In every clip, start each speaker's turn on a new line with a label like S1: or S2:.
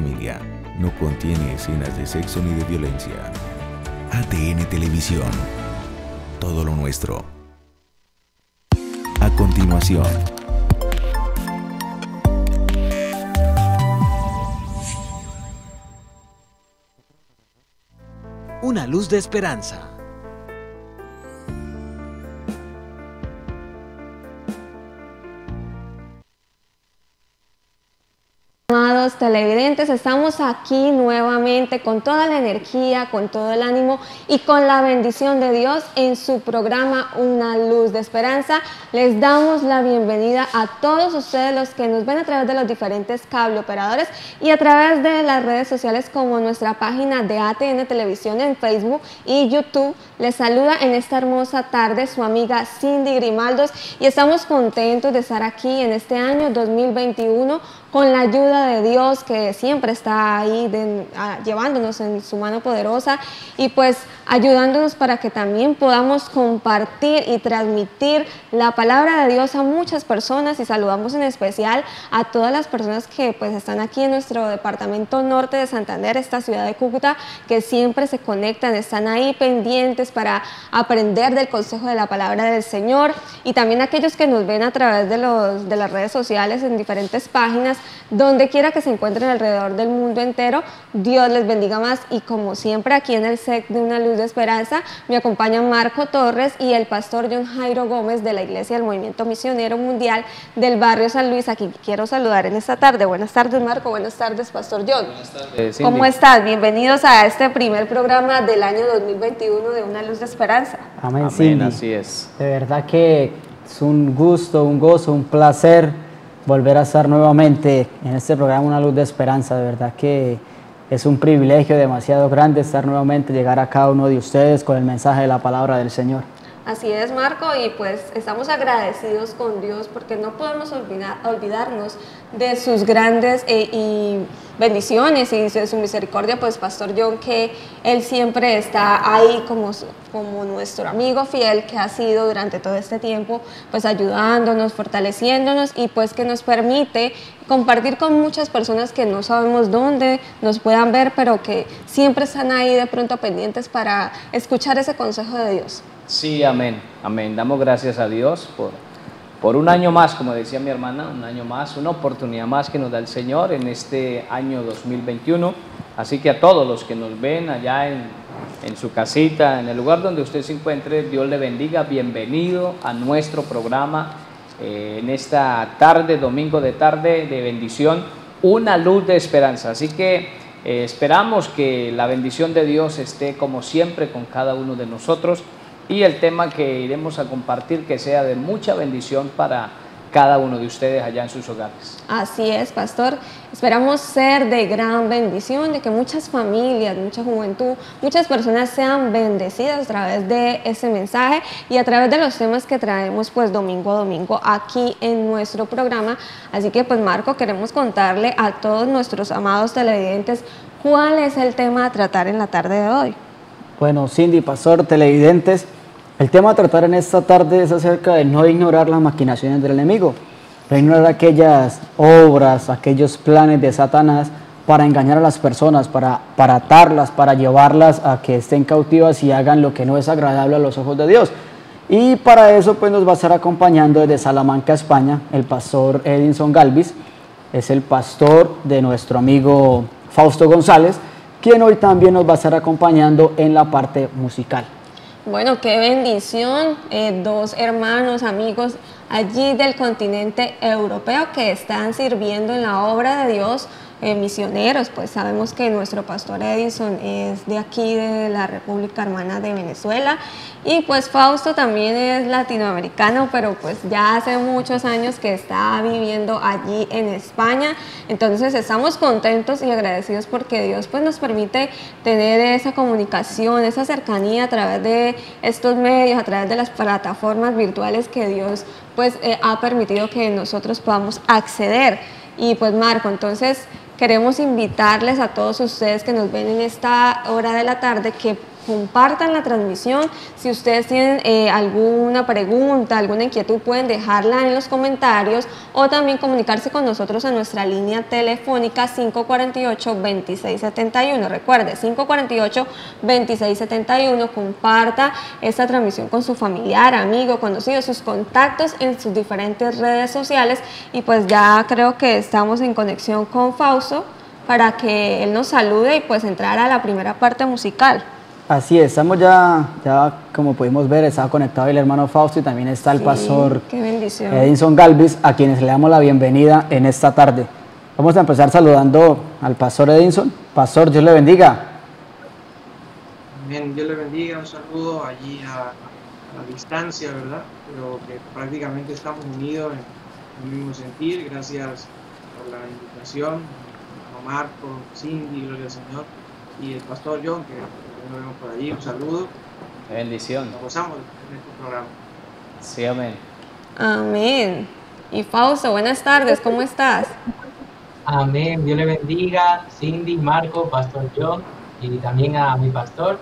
S1: familia. No contiene escenas de sexo ni de violencia. ATN Televisión. Todo lo nuestro. A continuación.
S2: Una luz de esperanza.
S3: Amados televidentes, estamos aquí nuevamente con toda la energía, con todo el ánimo y con la bendición de Dios en su programa Una Luz de Esperanza. Les damos la bienvenida a todos ustedes los que nos ven a través de los diferentes cable operadores y a través de las redes sociales como nuestra página de ATN Televisión en Facebook y YouTube. Les saluda en esta hermosa tarde su amiga Cindy Grimaldos y estamos contentos de estar aquí en este año 2021 con la ayuda de Dios que siempre está ahí llevándonos en su mano poderosa y pues ayudándonos para que también podamos compartir y transmitir la palabra de Dios a muchas personas, y saludamos en especial a todas las personas que pues están aquí en nuestro departamento norte de Santander, esta ciudad de Cúcuta, que siempre se conectan, están ahí pendientes para aprender del consejo de la palabra del Señor, y también aquellos que nos ven a través de las redes sociales en diferentes páginas, donde quiera que se encuentren alrededor del mundo entero. Dios les bendiga más, y como siempre aquí en el SEC de Una Luz de Esperanza me acompañan Marco Torres y el pastor John Jairo Gómez de la Iglesia del Movimiento Misionero Mundial del barrio San Luis, a quien quiero saludar en esta tarde. Buenas tardes, Marco. Buenas tardes, pastor John.
S4: Buenas tardes, Cindy.
S3: ¿Cómo estás? Bienvenidos a este primer programa del año 2021 de Una Luz de Esperanza.
S5: Amén,
S4: Amén,
S5: Cindy.
S4: así es.
S5: De verdad que es un gusto, un gozo, un placer volver a estar nuevamente en este programa Una Luz de Esperanza. De verdad que es un privilegio demasiado grande estar nuevamente, llegar a cada uno de ustedes con el mensaje de la palabra del Señor.
S3: Así es, Marco, y pues estamos agradecidos con Dios porque no podemos olvidarnos de sus grandes y bendiciones y de su misericordia, pues Pastor John, que él siempre está ahí como nuestro amigo fiel, que ha sido durante todo este tiempo pues ayudándonos, fortaleciéndonos, y pues que nos permite compartir con muchas personas que no sabemos dónde nos puedan ver, pero que siempre están ahí de pronto pendientes para escuchar ese consejo de Dios.
S4: Sí, amén, amén. Damos gracias a Dios por un año más, como decía mi hermana, un año más, una oportunidad más que nos da el Señor en este año 2021. Así que a todos los que nos ven allá en su casita, en el lugar donde usted se encuentre, Dios le bendiga. Bienvenido a nuestro programa en esta tarde, domingo de tarde de bendición, Una Luz de Esperanza. Así que esperamos que la bendición de Dios esté como siempre con cada uno de nosotros, y el tema que iremos a compartir que sea de mucha bendición para cada uno de ustedes allá en sus hogares.
S3: Así es, pastor. Esperamos ser de gran bendición, de que muchas familias, mucha juventud, muchas personas sean bendecidas a través de ese mensaje y a través de los temas que traemos pues domingo a domingo aquí en nuestro programa. Así que pues Marco, queremos contarle a todos nuestros amados televidentes cuál es el tema a tratar en la tarde de hoy.
S5: Bueno, Cindy, pastor, televidentes, el tema a tratar en esta tarde es acerca de no ignorar las maquinaciones del enemigo, no ignorar aquellas obras, aquellos planes de Satanás para engañar a las personas, para atarlas, para llevarlas a que estén cautivas y hagan lo que no es agradable a los ojos de Dios. Y para eso pues nos va a estar acompañando desde Salamanca, España, el pastor Edinson Galvis, es el pastor de nuestro amigo Fausto González, quien hoy también nos va a estar acompañando en la parte musical.
S3: Bueno, qué bendición, dos hermanos, amigos allí del continente europeo que están sirviendo en la obra de Dios, misioneros. Pues sabemos que nuestro pastor Edison es de aquí, de la República Hermana de Venezuela, y pues Fausto también es latinoamericano, pero pues ya hace muchos años que está viviendo allí en España. Entonces estamos contentos y agradecidos porque Dios pues nos permite tener esa comunicación, esa cercanía a través de estos medios, a través de las plataformas virtuales que Dios pues ha permitido que nosotros podamos acceder. Y pues Marco, entonces queremos invitarles a todos ustedes que nos ven en esta hora de la tarde que compartan la transmisión. Si ustedes tienen alguna pregunta, alguna inquietud, pueden dejarla en los comentarios o también comunicarse con nosotros a nuestra línea telefónica 548-2671. Recuerde, 548-2671. Comparta esta transmisión con su familiar, amigo, conocido, sus contactos en sus diferentes redes sociales. Y pues ya creo que estamos en conexión con Fausto para que él nos salude y pues entrar a la primera parte musical.
S5: Así es, estamos ya como pudimos ver, está conectado el hermano Fausto y también está el pastor Edinson Galvis, a quienes le damos la bienvenida en esta tarde. Vamos a empezar saludando al pastor Edinson. Pastor, Dios le bendiga.
S6: Amén, Dios le bendiga, un saludo allí a la distancia, ¿verdad? Pero que prácticamente estamos unidos en el mismo sentir. Gracias por la invitación, a Marco, Cindy, gloria al Señor, y el pastor John, que nos vemos por allí, un saludo.
S4: Bendición.
S6: Nos gozamos en este programa.
S4: Sí, amén.
S3: Amén. Y Fausto, buenas tardes, ¿cómo estás?
S7: Amén, Dios le bendiga, Cindy, Marco, pastor John, y también a mi pastor,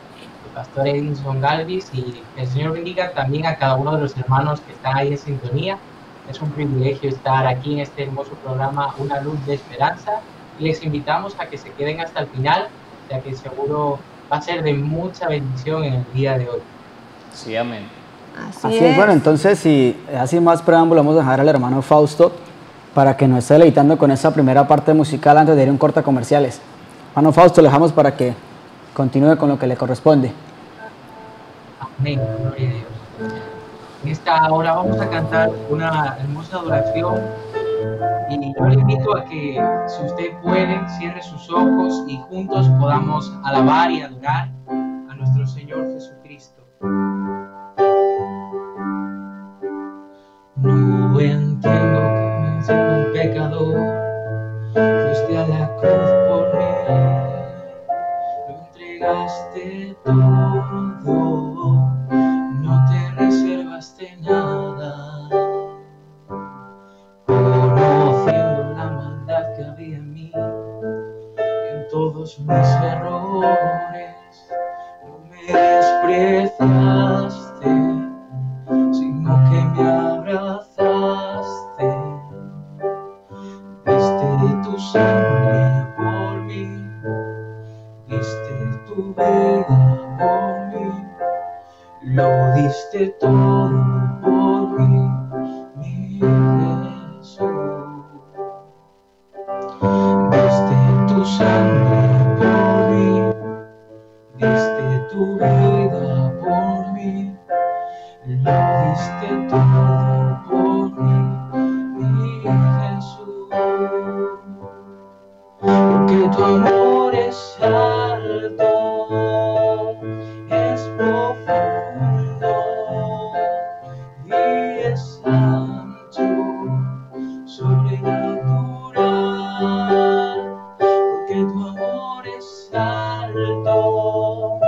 S7: el pastor Edinson Galvis, y el Señor bendiga también a cada uno de los hermanos que están ahí en sintonía. Es un privilegio estar aquí en este hermoso programa, Una Luz de Esperanza, y les invitamos a que se queden hasta el final, ya que seguro va a ser de mucha bendición en el día de hoy.
S4: Sí, amén.
S3: Así es.
S5: Bueno, entonces, si así más preámbulo, vamos a dejar al hermano Fausto para que nos esté deleitando con esta primera parte musical antes de ir a un corte a comerciales. Hermano Fausto, le dejamos para que continúe con lo que le corresponde.
S7: Amén, gloria a Dios. En esta hora vamos a cantar una hermosa adoración y yo le invito a que, si usted puede, cierre sus ojos y juntos podamos alabar y adorar a nuestro Señor Jesucristo. No entiendo que siendo un pecador fuiste a la cruz por mí, lo entregaste todo, no te reservaste nada, conociendo la maldad que había en mí, en todos mis errores, no me despreciaste, sino que me abrazaste, diste tu sangre por mí, diste tu vida por mí, lo diste todo por mí, mi Jesús. Diste tu sangre por mí, diste tu vida por mí, lo diste todo por mí, mi Jesús. Porque tu amor es alto, es profundo y es ancho, sobrenatural. Porque tu amor es alto,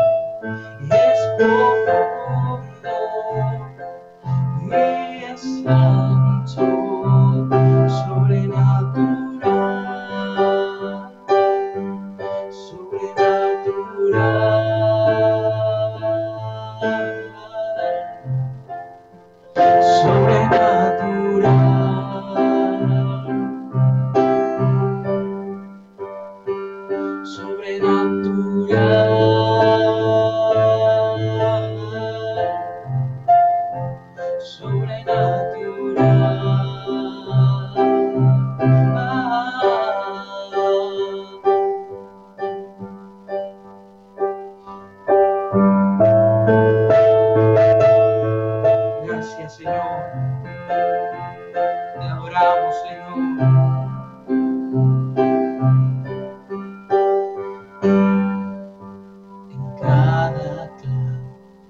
S7: es profundo y es ancho, sobrenatural, Gracias, Señor. Te adoramos, Señor. En cada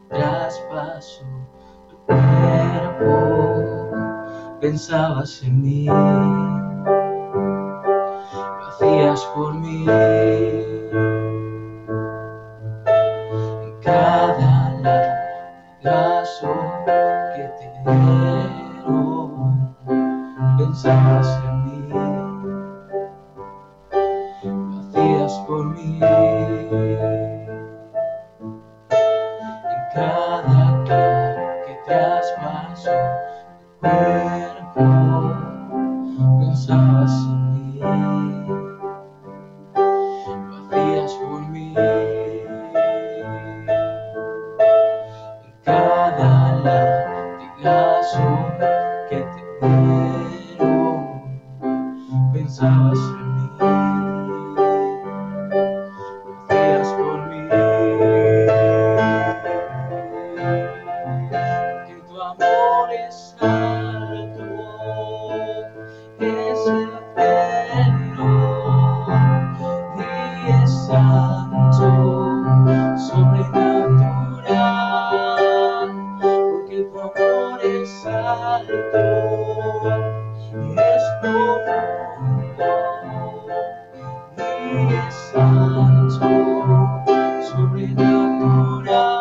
S7: traspaso tu cuerpo pensabas en mí, lo hacías por mí. En cada latigazo que te dieron pensabas en mí, lo hacías por mí.
S8: cada que traspaso tu cuerpo, pensabas en mí, lo hacías por mí. En cada latigazo que te dieron, pensabas en mí, lo hacías por mí. Que tu amor es alto, es eterno y es santo, sobrenatural, porque tu amor es alto y es profundo y es santo, sobrenatural,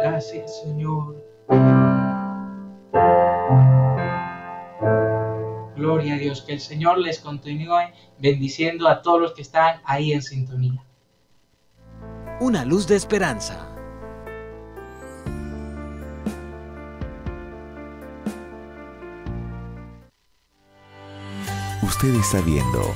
S8: Gracias, Señor. Gloria a Dios. Que el Señor les continúe bendiciendo a todos los que están ahí en sintonía.
S2: Una luz de esperanza.
S1: Usted está viendo.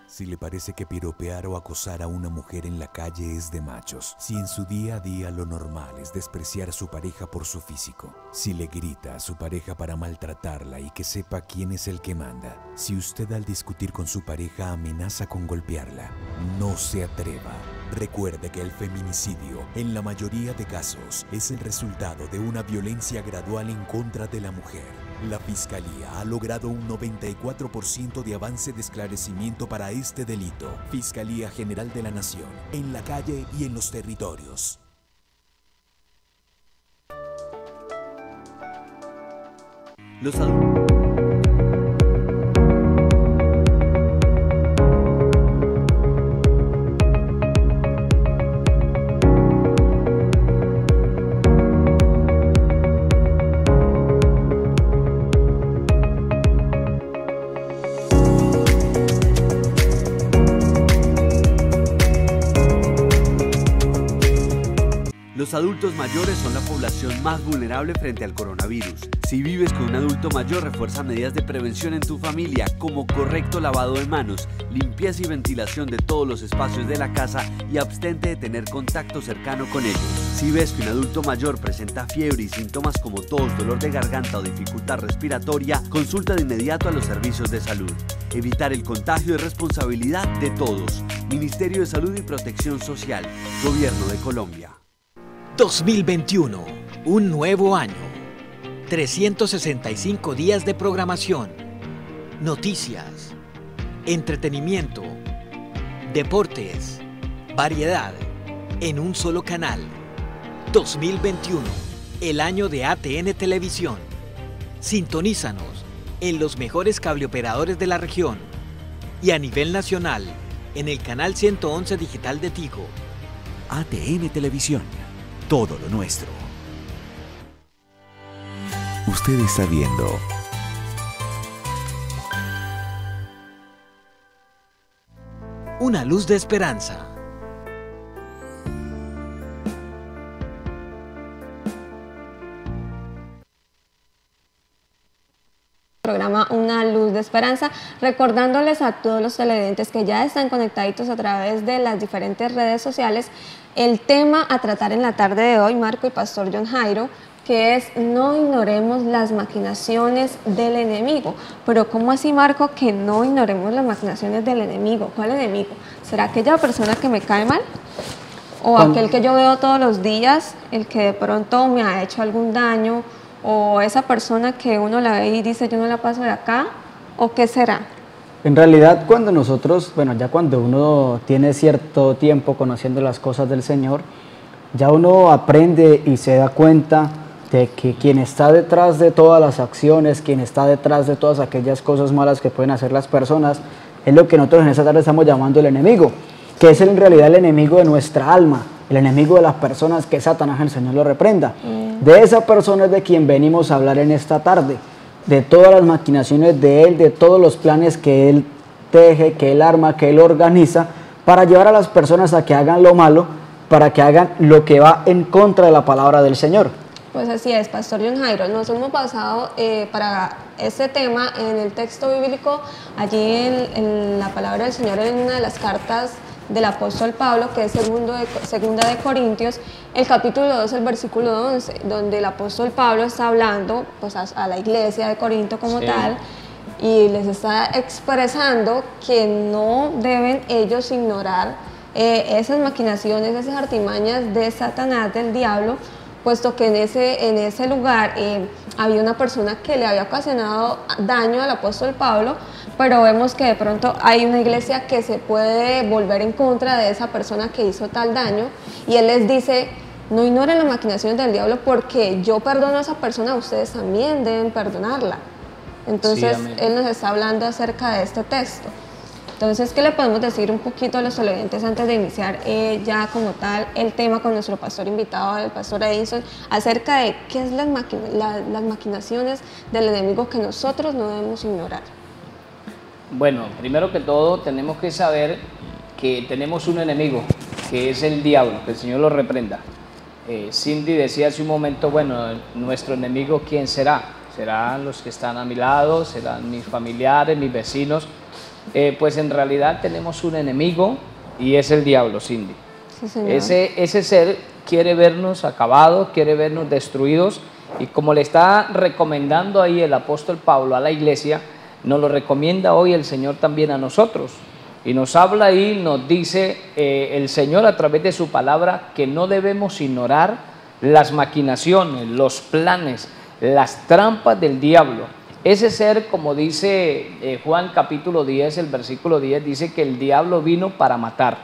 S1: Si le parece que piropear o acosar a una mujer en la calle es de machos, si en su día a día lo normal es despreciar a su pareja por su físico, si le grita a su pareja para maltratarla y que sepa quién es el que manda, si usted al discutir con su pareja amenaza con golpearla, no se atreva. Recuerde que el feminicidio, en la mayoría de casos, es el resultado de una violencia gradual en contra de la mujer. La Fiscalía ha logrado un 94% de avance de esclarecimiento para este delito. Fiscalía General de la Nación, en la calle y en los territorios.
S2: Los adultos. Los adultos mayores son la población más vulnerable frente al coronavirus. Si vives con un adulto mayor, refuerza medidas de prevención en tu familia, como correcto lavado de manos, limpieza y ventilación de todos los espacios de la casa y abstente de tener contacto cercano con ellos. Si ves que un adulto mayor presenta fiebre y síntomas como tos, dolor de garganta o dificultad respiratoria, consulta de inmediato a los servicios de salud. Evitar el contagio es responsabilidad de todos. Ministerio de Salud y Protección Social, Gobierno de Colombia. 2021, un nuevo año, 365 días de programación, noticias, entretenimiento, deportes, variedad, en un solo canal. 2021, el año de ATN Televisión. Sintonízanos en los mejores cableoperadores de la región y a nivel nacional en el canal 111 digital de Tigo.
S1: ATN Televisión. Todo lo nuestro. Usted está viendo.
S2: Una luz de esperanza.
S3: Programa Una Luz de Esperanza, recordándoles a todos los televidentes que ya están conectaditos a través de las diferentes redes sociales el tema a tratar en la tarde de hoy, Marco y Pastor John Jairo, que es no ignoremos las maquinaciones del enemigo. Pero ¿cómo así, Marco, que no ignoremos las maquinaciones del enemigo? ¿Cuál enemigo? ¿Será aquella persona que me cae mal? ¿O aquel que yo veo todos los días, el que de pronto me ha hecho algún daño? ¿O esa persona que uno la ve y dice yo no la paso de acá? ¿O qué será?
S5: En realidad, cuando nosotros, bueno, ya cuando uno tiene cierto tiempo conociendo las cosas del Señor, ya uno aprende y se da cuenta de que quien está detrás de todas las acciones, quien está detrás de todas aquellas cosas malas que pueden hacer las personas, es lo que nosotros en esta tarde estamos llamando el enemigo, que es en realidad el enemigo de nuestra alma, el enemigo de las personas, que Satanás, el Señor lo reprenda. De esa persona es de quien venimos a hablar en esta tarde, de todas las maquinaciones de él, de todos los planes que él teje, que él arma, que él organiza, para llevar a las personas a que hagan lo malo, para que hagan lo que va en contra de la palabra del Señor.
S3: Pues así es, Pastor John Jairo. Nos hemos basado para este tema en el texto bíblico, allí en la palabra del Señor, en una de las cartas del apóstol Pablo, que es segunda de Corintios, el capítulo 2, el versículo 11, donde el apóstol Pablo está hablando pues, a la iglesia de Corinto como tal, y les está expresando que no deben ellos ignorar esas maquinaciones, esas artimañas de Satanás, del diablo, puesto que en ese lugar había una persona que le había ocasionado daño al apóstol Pablo, pero vemos que de pronto hay una iglesia que se puede volver en contra de esa persona que hizo tal daño, y él les dice: no ignoren las maquinaciones del diablo, porque yo perdono a esa persona, ustedes también deben perdonarla. Entonces, sí, él nos está hablando acerca de este texto. Entonces, ¿qué le podemos decir un poquito a los televidentes antes de iniciar ya como tal el tema con nuestro pastor invitado, el pastor Edinson, acerca de qué es las maquinaciones del enemigo que nosotros no debemos ignorar?
S4: Bueno, primero que todo tenemos que saber que tenemos un enemigo, que es el diablo, que el Señor lo reprenda. Cindy decía hace un momento, bueno, nuestro enemigo, ¿quién será? ¿Serán los que están a mi lado? ¿Serán mis familiares, mis vecinos? Pues en realidad tenemos un enemigo, y es el diablo, Cindy.
S3: Sí, señor.
S4: Ese ser quiere vernos acabados, quiere vernos destruidos, y como le está recomendando ahí el apóstol Pablo a la iglesia, nos lo recomienda hoy el Señor también a nosotros. Y nos habla ahí, nos dice el Señor a través de su palabra, que no debemos ignorar las maquinaciones, los planes, las trampas del diablo. Ese ser, como dice Juan capítulo 10, el versículo 10, dice que el diablo vino para matar.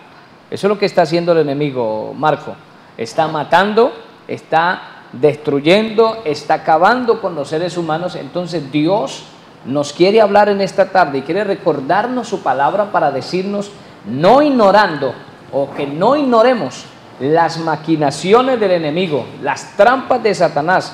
S4: Eso es lo que está haciendo el enemigo, Marco. Está matando, está destruyendo, está acabando con los seres humanos. Entonces Dios nos quiere hablar en esta tarde y quiere recordarnos su palabra para decirnos, no ignorando, o que no ignoremos las maquinaciones del enemigo, las trampas de Satanás,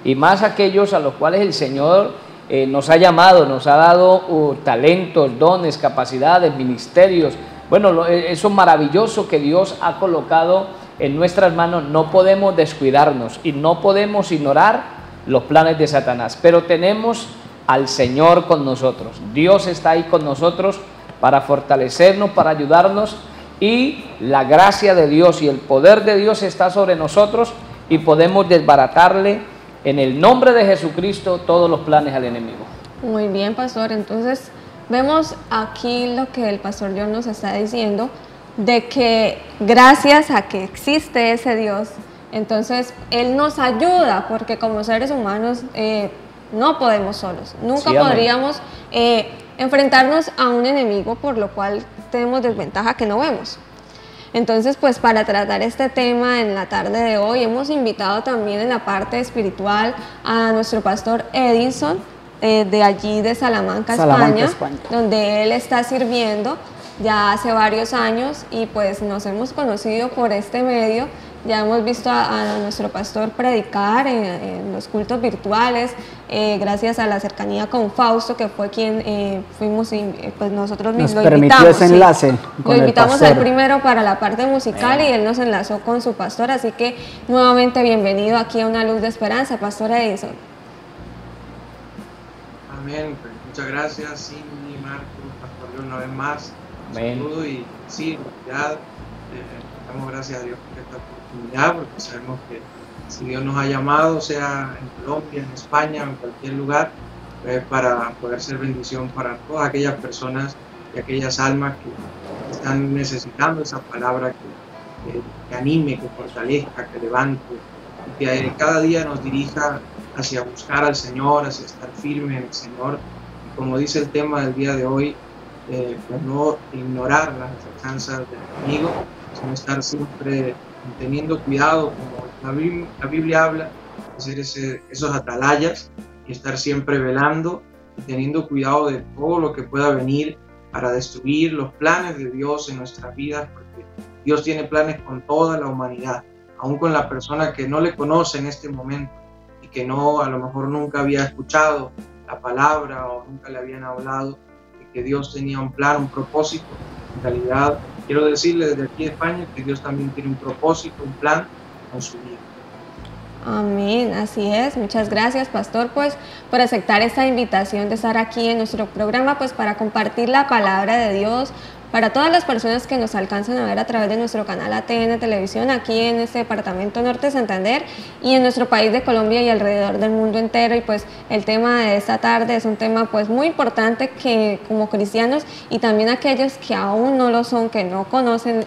S4: y más aquellos a los cuales el Señor nos ha llamado, nos ha dado talentos, dones, capacidades, ministerios. Bueno, eso maravilloso que Dios ha colocado en nuestras manos, no podemos descuidarnos y no podemos ignorar los planes de Satanás, pero tenemos al Señor con nosotros. Dios está ahí con nosotros para fortalecernos, para ayudarnos, y la gracia de Dios y el poder de Dios está sobre nosotros, y podemos desbaratarle en el nombre de Jesucristo todos los planes al enemigo.
S3: Muy bien, pastor. Entonces vemos aquí lo que el pastor John nos está diciendo, de que gracias a que existe ese Dios, entonces Él nos ayuda, porque como seres humanos no podemos solos. Nunca podríamos enfrentarnos a un enemigo por lo cual tenemos desventaja que no vemos. Entonces, pues para tratar este tema en la tarde de hoy, hemos invitado también en la parte espiritual a nuestro pastor Edinson, de allí de Salamanca, España, donde él está sirviendo ya hace varios años, y pues nos hemos conocido por este medio. Ya hemos visto a nuestro pastor predicar en los cultos virtuales, gracias a la cercanía con Fausto, que fue quien fuimos, pues nosotros mismos
S5: nos permitió ese enlace.
S3: Lo invitamos al primero para la parte musical, y él nos enlazó con su pastor. Así que nuevamente bienvenido aquí a Una Luz de Esperanza, pastor Edinson.
S6: Amén. Pues muchas gracias, Cindy, Marco, pastor Dios, una vez más. Un saludo, y sí, en realidad damos gracias a Dios por esta oportunidad, porque sabemos que si Dios nos ha llamado, sea en Colombia, en España, en cualquier lugar, para poder ser bendición para todas aquellas personas y aquellas almas que están necesitando esa palabra que anime, que fortalezca, que levante, y que cada día nos dirija hacia buscar al Señor, hacia estar firme en el Señor. Y como dice el tema del día de hoy, pues no ignorar las alcanzas del enemigo, sino estar siempre teniendo cuidado, como la Biblia habla, de ser esos atalayas y estar siempre velando y teniendo cuidado de todo lo que pueda venir para destruir los planes de Dios en nuestras vidas, porque Dios tiene planes con toda la humanidad, aún con la persona que no le conoce en este momento y que no, a lo mejor nunca había escuchado la palabra o nunca le habían hablado de que Dios tenía un plan, un propósito. En realidad, quiero decirle desde aquí de España que Dios también tiene un propósito, un plan con su vida.
S3: Amén, así es. Muchas gracias, pastor, pues, por aceptar esta invitación de estar aquí en nuestro programa, pues, para compartir la palabra de Dios para todas las personas que nos alcanzan a ver a través de nuestro canal ATN Televisión, aquí en este departamento norte de Santander y en nuestro país de Colombia y alrededor del mundo entero. Y pues el tema de esta tarde es un tema pues muy importante que como cristianos y también aquellos que aún no lo son, que no conocen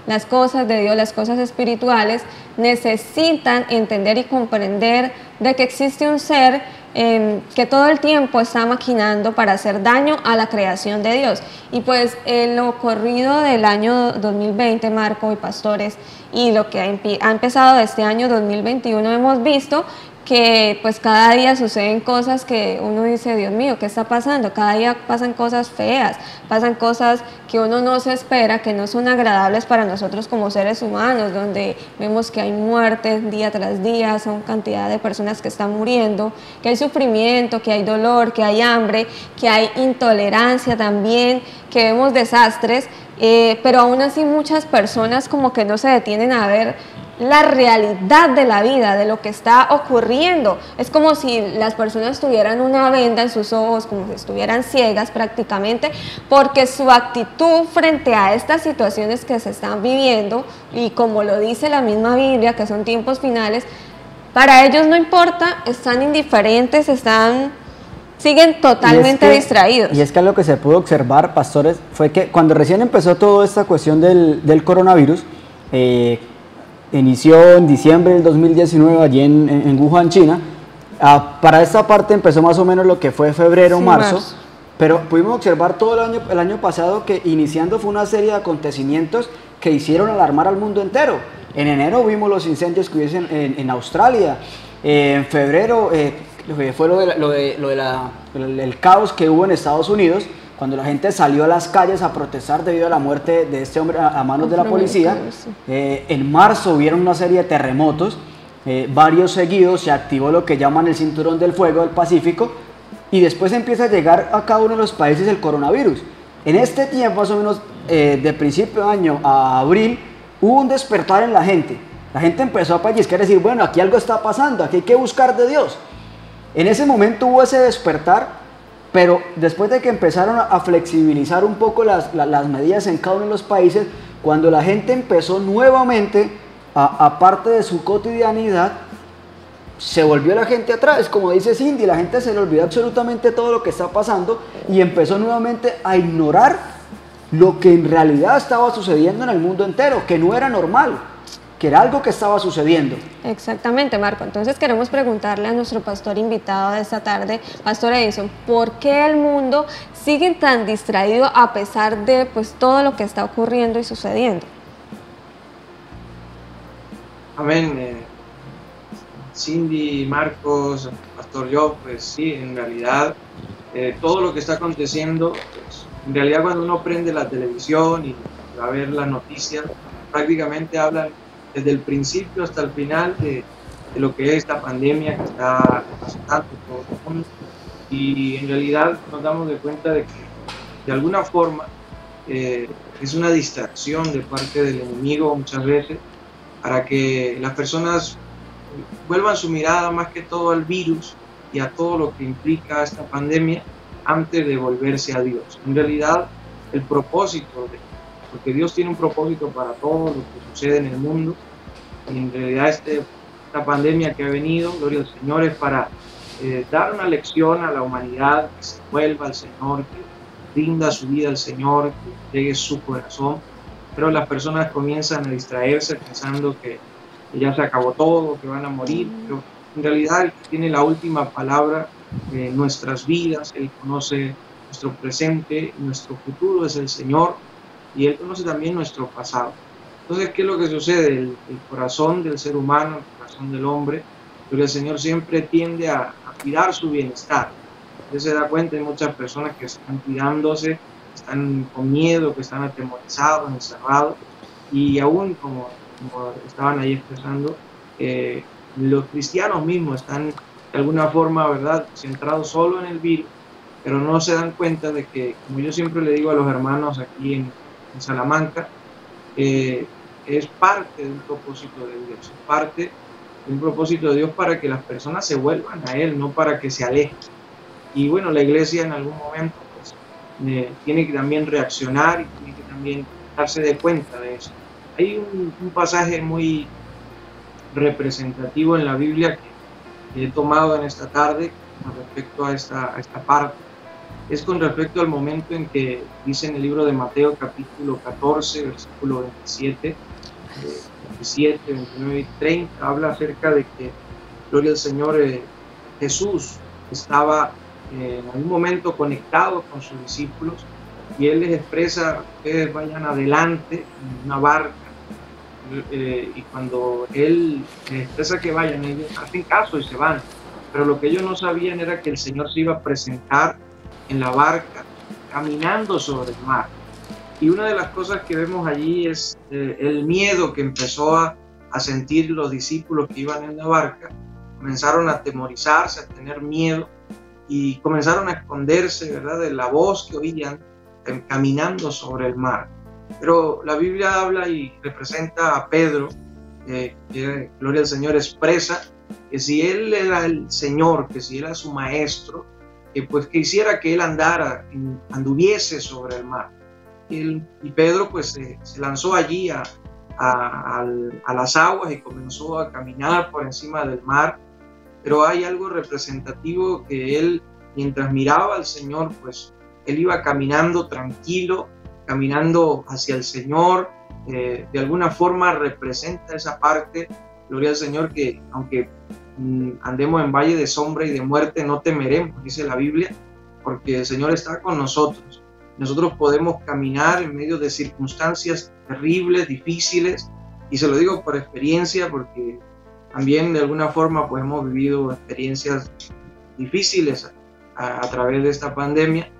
S3: las cosas de Dios, las cosas espirituales, necesitan entender y comprender de que existe un ser que todo el tiempo está maquinando para hacer daño a la creación de Dios. Y pues lo corrido del año 2020, Marco y pastores, y lo que ha empezado este año 2021, hemos visto que pues cada día suceden cosas que uno dice, Dios mío, ¿qué está pasando? Cada día pasan cosas feas, pasan cosas que uno no se espera, que no son agradables para nosotros como seres humanos, donde vemos que hay muertes día tras día, son cantidad de personas que están muriendo, que hay sufrimiento, que hay dolor, que hay hambre, que hay intolerancia también, que vemos desastres, pero aún así muchas personas como que no se detienen a ver la realidad de la vida, de lo que está ocurriendo. Es como si las personas tuvieran una venda en sus ojos, como si estuvieran ciegas prácticamente, porque su actitud frente a estas situaciones que se están viviendo, y como lo dice la misma Biblia, que son tiempos finales, para ellos no importa, están indiferentes, siguen totalmente distraídos.
S5: Y es que lo que se pudo observar, pastores, fue que cuando recién empezó toda esta cuestión del coronavirus, inició en diciembre del 2019 allí en Wuhan, China. Para esta parte empezó más o menos lo que fue febrero, sí, marzo, pero pudimos observar todo el año pasado que iniciando fue una serie de acontecimientos que hicieron alarmar al mundo entero. En enero vimos los incendios que hubo en Australia, en febrero fue el caos que hubo en Estados Unidos, cuando la gente salió a las calles a protestar debido a la muerte de este hombre a manos de la policía. En marzo hubieron una serie de terremotos, varios seguidos, se activó lo que llaman el cinturón del fuego del Pacífico, y después empieza a llegar a cada uno de los países el coronavirus. En este tiempo, más o menos de principio de año a abril, hubo un despertar en la gente. La gente empezó a pellizcar y decir, bueno, aquí algo está pasando, aquí hay que buscar de Dios. En ese momento hubo ese despertar, pero después de que empezaron a flexibilizar un poco las medidas en cada uno de los países, cuando la gente empezó nuevamente, aparte de su cotidianidad, se volvió la gente atrás, como dice Cindy, la gente se le olvidó absolutamente todo lo que está pasando y empezó nuevamente a ignorar lo que en realidad estaba sucediendo en el mundo entero, que no era normal, que era algo que estaba sucediendo.
S3: Exactamente, Marco. Entonces queremos preguntarle a nuestro pastor invitado de esta tarde, Pastor Edison, ¿por qué el mundo sigue tan distraído a pesar de pues todo lo que está ocurriendo y sucediendo?
S6: Amén. Cindy, Marcos, Pastor Job, pues sí, en realidad todo lo que está aconteciendo, pues, en realidad cuando uno prende la televisión y va a ver las noticias, prácticamente hablan desde el principio hasta el final de lo que es esta pandemia que está afectando todo el mundo, y en realidad nos damos de cuenta de que de alguna forma es una distracción de parte del enemigo muchas veces para que las personas vuelvan su mirada más que todo al virus y a todo lo que implica esta pandemia antes de volverse a Dios. En realidad el propósito porque Dios tiene un propósito para todo lo que sucede en el mundo, y en realidad esta pandemia que ha venido, gloria al Señor, es para dar una lección a la humanidad, que se vuelva al Señor, que rinda su vida al Señor, que entregue su corazón, pero las personas comienzan a distraerse pensando que ya se acabó todo, que van a morir, pero en realidad el que tiene la última palabra en nuestras vidas, Él conoce nuestro presente, nuestro futuro es el Señor, y Él conoce también nuestro pasado. Entonces, ¿qué es lo que sucede? El corazón del ser humano, el corazón del hombre, pero el Señor siempre tiende a cuidar su bienestar. Usted se da cuenta de muchas personas que están cuidándose, están con miedo, que están atemorizados, encerrados, y aún como estaban ahí expresando, los cristianos mismos están de alguna forma, ¿verdad?, centrados solo en el virus, pero no se dan cuenta de que, como yo siempre le digo a los hermanos aquí en Salamanca, es parte de un propósito de Dios, es parte de un propósito de Dios para que las personas se vuelvan a Él, no para que se alejen. Y bueno, la iglesia en algún momento pues, tiene que también reaccionar y tiene que también darse de cuenta de eso. Hay un pasaje muy representativo en la Biblia que he tomado en esta tarde con respecto a esta parte. Es con respecto al momento en que dice en el libro de Mateo capítulo 14, versículo 27, 29 y 30, habla acerca de que, gloria al Señor, Jesús estaba en algún momento conectado con sus discípulos y Él les expresa: ustedes vayan adelante en una barca, y cuando Él les expresa que vayan, ellos hacen caso y se van, pero lo que ellos no sabían era que el Señor se iba a presentar en la barca, caminando sobre el mar. Y una de las cosas que vemos allí es el miedo que empezó a sentir los discípulos que iban en la barca. Comenzaron a atemorizarse, a tener miedo y comenzaron a esconderse, ¿verdad?, de la voz que oían caminando sobre el mar. Pero la Biblia habla y representa a Pedro, que gloria al Señor, expresa que si Él era el Señor, que si Él era su maestro, pues que hiciera que Él anduviese sobre el mar. Y Pedro pues se lanzó allí a las aguas y comenzó a caminar por encima del mar. Pero hay algo representativo que él, mientras miraba al Señor, pues él iba caminando tranquilo, caminando hacia el Señor. De alguna forma representa esa parte, gloria al Señor, que aunque andemos en valle de sombra y de muerte, no temeremos, dice la Biblia, porque el Señor está con nosotros. Nosotros podemos caminar en medio de circunstancias terribles, difíciles, y se lo digo por experiencia, porque también de alguna forma pues hemos vivido experiencias difíciles a través de esta pandemia,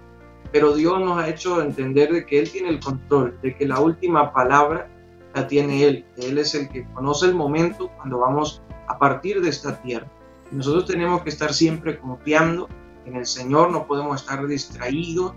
S6: pero Dios nos ha hecho entender de que Él tiene el control, de que la última palabra la tiene Él, que Él es el que conoce el momento cuando vamos a partir de esta tierra. Y nosotros tenemos que estar siempre confiando en el Señor, no podemos estar distraídos,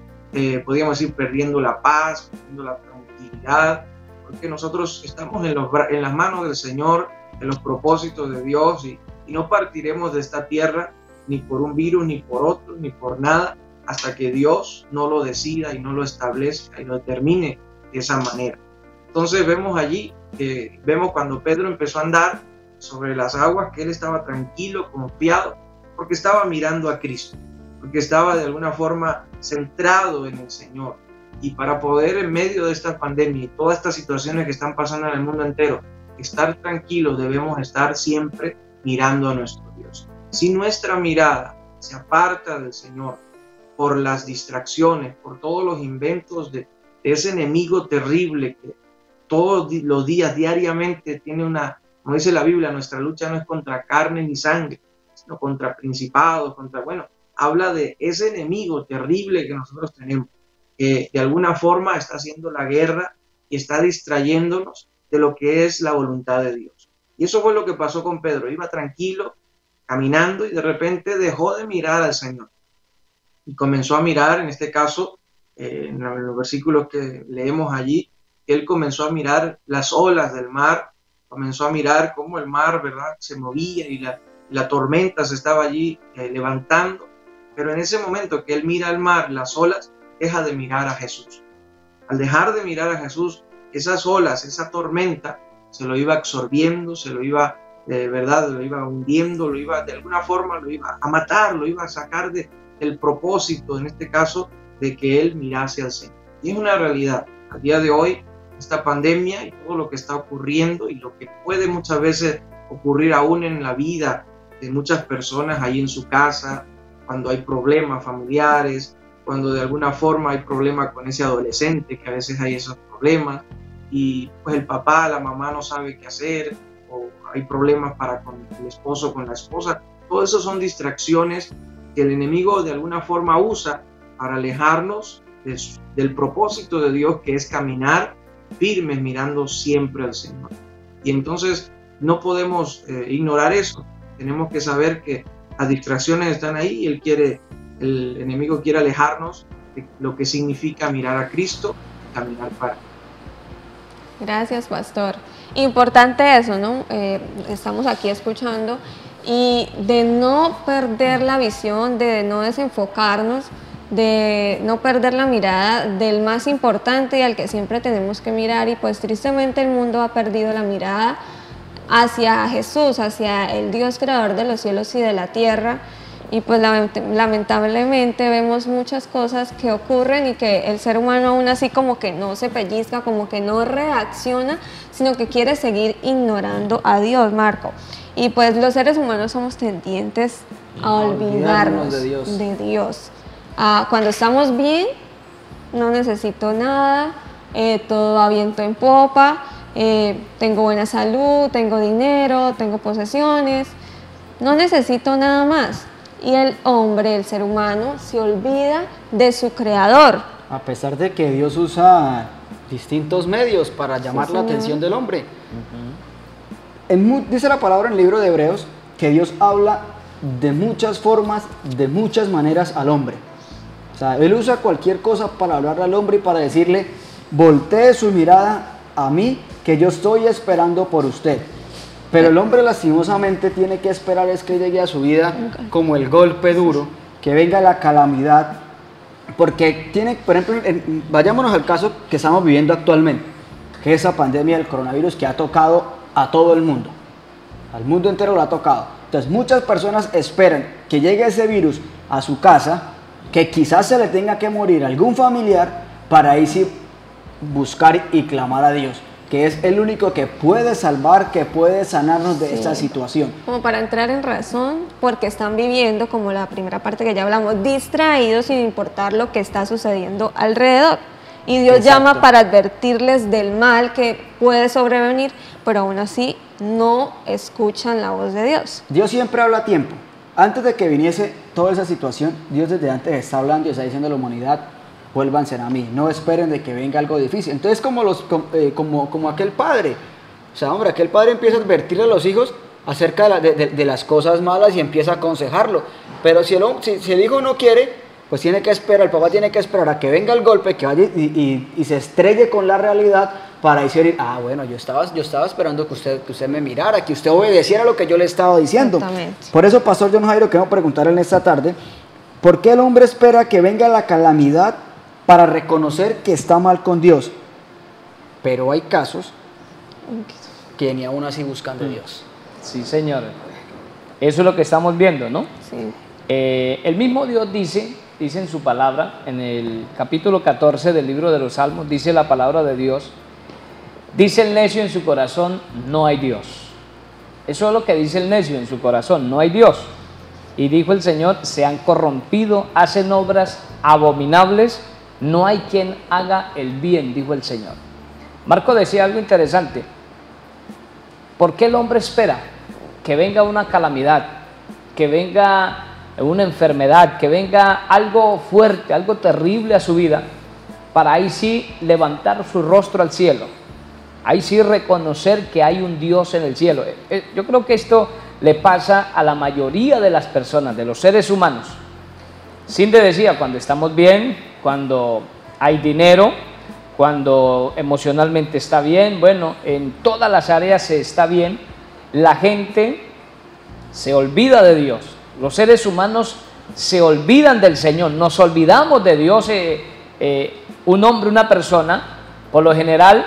S6: podríamos ir perdiendo la paz, perdiendo la tranquilidad, porque nosotros estamos en las manos del Señor, en los propósitos de Dios, y no partiremos de esta tierra ni por un virus, ni por otro, ni por nada, hasta que Dios no lo decida y no lo establezca y lo determine de esa manera. Entonces vemos allí, vemos cuando Pedro empezó a andar sobre las aguas, que él estaba tranquilo, confiado, porque estaba mirando a Cristo, porque estaba de alguna forma centrado en el Señor. Y para poder, en medio de esta pandemia y todas estas situaciones que están pasando en el mundo entero, estar tranquilos, debemos estar siempre mirando a nuestro Dios. Si nuestra mirada se aparta del Señor por las distracciones, por todos los inventos de ese enemigo terrible que todos los días, diariamente, tiene como dice la Biblia, nuestra lucha no es contra carne ni sangre, sino contra principados, habla de ese enemigo terrible que nosotros tenemos, que de alguna forma está haciendo la guerra y está distrayéndonos de lo que es la voluntad de Dios. Y eso fue lo que pasó con Pedro. Iba tranquilo, caminando, y de repente dejó de mirar al Señor y comenzó a mirar, en este caso, en los versículos que leemos allí, él comenzó a mirar las olas del mar, comenzó a mirar cómo el mar, ¿verdad?, se movía y la tormenta se estaba allí levantando. Pero en ese momento que él mira el mar, las olas, deja de mirar a Jesús. Al dejar de mirar a Jesús, esas olas, esa tormenta, se lo iba absorbiendo, se lo iba, ¿verdad?, lo iba hundiendo, lo iba, de alguna forma, lo iba a matar, lo iba a sacar del propósito, en este caso, de que él mirase al Señor. Y es una realidad. A día de hoy, esta pandemia y todo lo que está ocurriendo y lo que puede muchas veces ocurrir aún en la vida de muchas personas ahí en su casa, cuando hay problemas familiares, cuando de alguna forma hay problema con ese adolescente, que a veces hay esos problemas, y pues el papá, la mamá no sabe qué hacer, o hay problemas con el esposo, con la esposa. Todo eso son distracciones que el enemigo de alguna forma usa para alejarnos del propósito de Dios, que es caminar firmes mirando siempre al Señor. Y entonces no podemos ignorar eso. Tenemos que saber que las distracciones están ahí y el enemigo quiere alejarnos de lo que significa mirar a Cristo y caminar para Él.
S3: Gracias, pastor. Importante eso, ¿no? Estamos aquí escuchando, y de no perder la visión, de no desenfocarnos, de no perder la mirada del más importante y al que siempre tenemos que mirar. Y pues tristemente el mundo ha perdido la mirada hacia Jesús, hacia el Dios creador de los cielos y de la tierra. Y pues lamentablemente vemos muchas cosas que ocurren y que el ser humano aún así como que no se pellizca, como que no reacciona, sino que quiere seguir ignorando a Dios, Marco. Y pues los seres humanos somos tendientes a olvidarnos de Dios. Cuando estamos bien, no necesito nada, todo va viento en popa, tengo buena salud, tengo dinero, tengo posesiones, no necesito nada más. Y el hombre, el ser humano, se olvida de su creador.
S5: A pesar de que Dios usa distintos medios para llamar la atención del hombre. Dice la palabra en el libro de Hebreos que Dios habla de muchas formas, de muchas maneras al hombre. O sea, Él usa cualquier cosa para hablarle al hombre y para decirle: voltee su mirada a mí, que yo estoy esperando por usted. Pero el hombre lastimosamente tiene que esperar es que llegue a su vida como el golpe duro, que venga la calamidad, porque tiene, por ejemplo, vayámonos al caso que estamos viviendo actualmente, que es esa pandemia del coronavirus que ha tocado a todo el mundo, al mundo entero lo ha tocado. Entonces muchas personas esperan que llegue ese virus a su casa, que quizás se le tenga que morir algún familiar, para ahí sí buscar y clamar a Dios, que es el único que puede salvar, que puede sanarnos de esta situación.
S3: Como para entrar en razón, porque están viviendo, como la primera parte que ya hablamos, distraídos sin importar lo que está sucediendo alrededor. Y Dios llama para advertirles del mal que puede sobrevenir, pero aún así no escuchan la voz de Dios.
S5: Dios siempre habla a tiempo. Antes de que viniese toda esa situación, Dios desde antes está hablando y está diciendo a la humanidad: vuélvanse a mí, no esperen de que venga algo difícil. Entonces como aquel padre, o sea, hombre, aquel padre empieza a advertirle a los hijos acerca de las cosas malas y empieza a aconsejarlo. Pero si el hijo no quiere, pues tiene que esperar, el papá tiene que esperar a que venga el golpe, que vaya y se estrelle con la realidad, para decir: bueno, yo estaba esperando que usted me mirara, que usted obedeciera lo que yo le estaba diciendo. Por eso, Pastor John Jairo, quiero preguntarle en esta tarde: ¿por qué el hombre espera que venga la calamidad para reconocer que está mal con Dios? Pero hay casos que ni aún así buscan de Dios.
S4: Sí, Señor. Eso es lo que estamos viendo, ¿no?
S3: Sí.
S4: El mismo Dios dice en su palabra, en el capítulo 14 del libro de los Salmos, dice la palabra de Dios: dice el necio en su corazón, no hay Dios. Eso es lo que dice el necio en su corazón, no hay Dios. Y dijo el Señor: se han corrompido, hacen obras abominables, no hay quien haga el bien, dijo el Señor. Marco decía algo interesante: ¿por qué el hombre espera que venga una calamidad, que venga una enfermedad, que venga algo fuerte, algo terrible a su vida, para ahí sí levantar su rostro al cielo, ahí sí reconocer que hay un Dios en el cielo? Yo creo que esto le pasa a la mayoría de las personas, de los seres humanos. Cindy decía: cuando estamos bien, cuando hay dinero, cuando emocionalmente está bien, bueno, en todas las áreas se está bien, la gente se olvida de Dios. Los seres humanos se olvidan del Señor, nos olvidamos de Dios. Un hombre, una persona, por lo general,